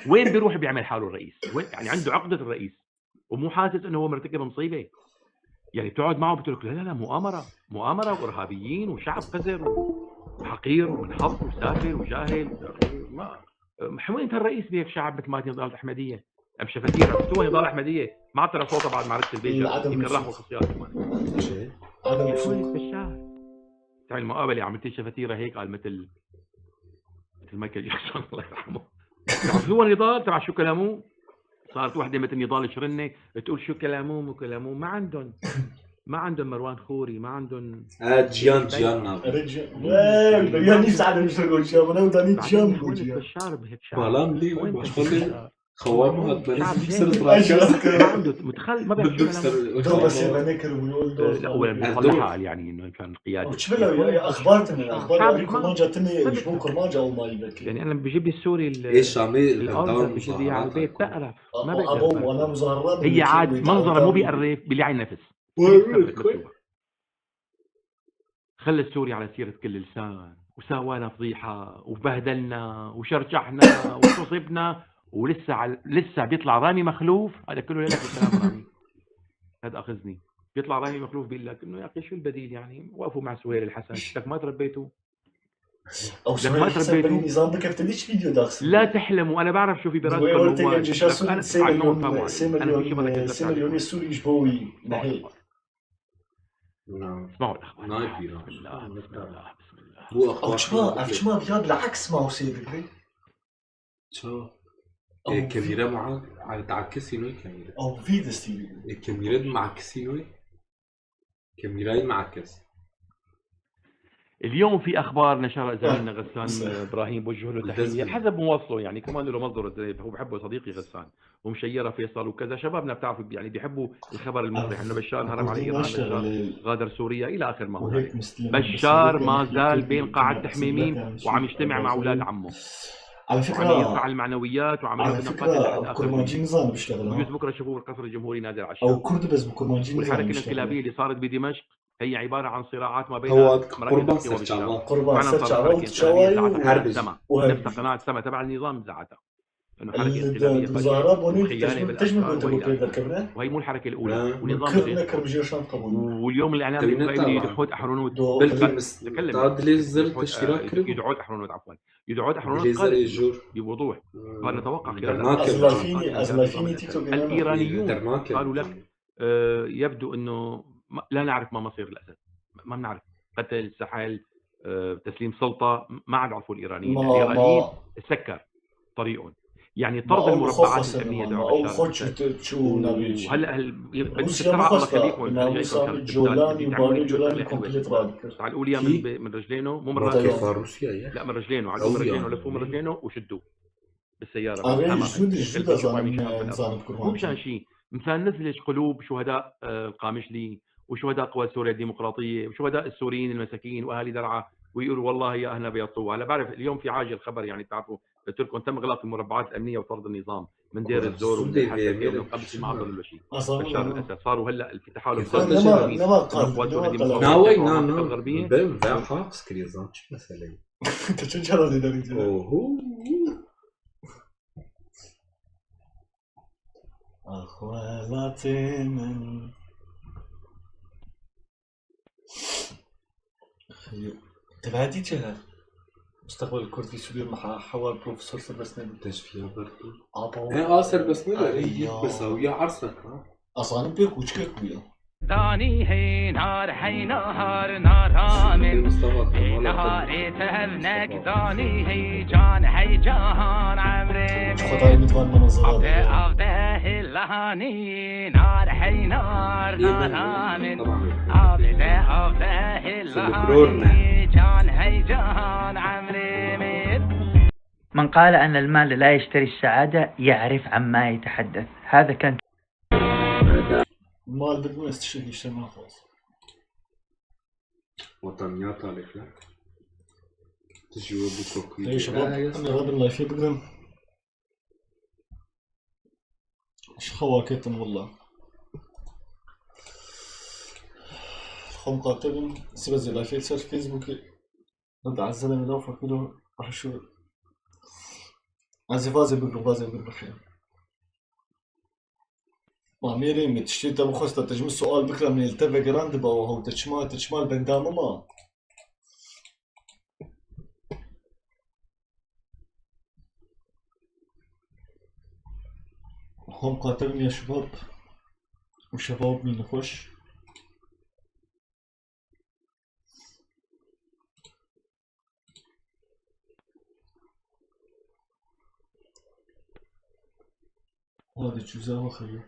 وين بيروح بيعمل حاله الرئيس وين يعني عنده عقده الرئيس ومو حاسس انه هو مرتكب مصيبه يعني بتقعد معه بتقول لك لا مؤامره وارهابيين وشعب قذر وحقير ومنحط وسافل وجاهل ما وين الرئيس بهيك شعب مثل ما نضال الاحمديه ام شفتيره بتوه نضال الاحمديه ما اعطى صوته بعد معركه البيجا يمكن راحوا الخصيات كمان شيء بالشارع تعال المقابله عملت شفتيره هيك قال مثل مايكل جاكسون الله يرحمه هو نضال تبع شو كلامه صارت وحده مثل نضال شرنه تقول شو كلامهم وكلامهم ما عندهم مروان خوري ما عندهم جيان رجال نفس عدم يشتغل شاب انا وداني جيان بشار بهيك بالام لي وش خلي خوامه بس ما عنده متخيل ما بيعرف شو بس بنكر ويقول لا اولا يعني انه كان قيادي وش بلا اخبار كرمان جاتني مشبوه كرمان او ما يبكي يعني انا بجيب لي السوري ايش عامل بجيب على البيت بقرف ما بقرف وانا مظاهرات هي عاد منظره مو بيقرف بيلعن نفس خلى السوري على سيرة كل لسان وساوانا فضيحة وبهدلنا وشرجحنا وتصبنا ولسه بيطلع رامي مخلوف هذا كله لك الكلام رامي هذا أخذني بيطلع رامي مخلوف بيقول لك إنه يا أخي شو البديل يعني وقفوا مع سهير الحسن لك ما تربيته أو سهير الحسن بني نظام بك افتديش فيديو داخل لا تحلموا أنا بعرف شو في براسكم أنا سي مليون السوري يشبوي نحيل اسمعوا الأخبار نايبي بسم الله هو أخبار رياض العكس ما هو سيدك شو كاميرا معك على تعكسينوي كاميرا أو فيدس تي الكاميرا معكسينوي كاميراين معكس. اليوم في اخبار نشرها زميلنا غسان ابراهيم بوجه له تحيه حسب مواصله يعني كمان له مصدر هو بحبه صديقي غسان ومشيره فيصل وكذا شبابنا بتعرفوا يعني بيحبوا الخبر المفرح انه بشار هرب على ايران غادر سوريا الى اخر ما هو بشار ما زال بين قاعة تحميمين وعم يجتمع مع اولاد عمه على فكره عم يرفع المعنويات وعم ياخذ نقاط كرمانجي نظام بيشتغل بجوز بكره شوفوه بالقصر الجمهوري نادي العشاء او كرد بس بكرمانجي والحركه الانقلابيه اللي صارت بدمشق هي عباره عن صراعات ما بين قربان سرجاوي قربان سرجاوي نفس قناه السما تبع النظام زعتها انه حركه انقلابيه المظاهرات فجره بونين وخيانه تجمع بالافكار كنت والى بكذا اخره. كبره وهي مو الحركه الاولى ونظام كرنا الجيش. كرمجير شان قبول واليوم الاعلام الاسرائيلي يدعوت احرونوت يدعوت احرونوت عفوا يدعوت احرونوت قال بوضوح قال نتوقع خلال ازلافيني تيك توك الايرانيون قالوا لك يبدو انه لا نعرف ما مصير الاسد، ما بنعرف قتل سحل تسليم سلطه ما عاد يعرفوا الايرانيين. الايرانيين سكر طريقهم يعني طرد المربعات الامنيه تبع وهلا بسرعه الله خليكم جولاني وباري جولاني كومبليت راديكال تعال قول اياه من رجلينه مو من راسه لا من رجلينه علقوا من رجلينه لفوا من رجلينه وشدوه بالسياره مو مشان شيء مشان نزلج قلوب شهداء القامشلي وشهداء قوى سوريا الديمقراطيه وشهداء السوريين المساكين واهالي درعا ويقولوا والله يا اهلنا بيطوا. هلا بعرف اليوم في عاجل خبر يعني بتعرفوا قلت لكم تم اغلاق المربعات الامنيه وطرد النظام من دير الزور ومن الحسن من قبل ما عبر ولا شيء. بشار الاسد صاروا هلا في تحالف قوات سوريا الديمقراطيه الغربيه مثلا انت شو جرى داري اخواتي من تبعتي جهة مستقبل الكرد في سوريا مع حوار بروفيسور سربسنين تشفيها برضو سربسنين بس ويا عرسك اصلا بيك وشكك ويا داني هي نار هي نهار نار من نهاري تهبنك داني هي جان هي جهان عمري خداي متوان من الزغار عبده اللهاني نار هي نار نار من عبده اللهاني جان هي جهان عمري من قال أن المال لا يشتري السعادة يعرف عما يتحدث. هذا كان المال بدون يستشري يشتري ما خلاص وطنيات عليك لك تجيبوا بكوكي يا شباب انا غاب الله في بقدم ايش خواكتم والله خم قاتلهم سبز الله في صار فيسبوك رد على الزلمه لو فكروا راح شو عزفازي بقرب بخير ما ميري متشتي تبو خسته تجمع السؤال بكره من التبع جراند باو هو تشمال بندامه ما هم قاتلهم يا شباب وشباب من نخش هذا جزاء خير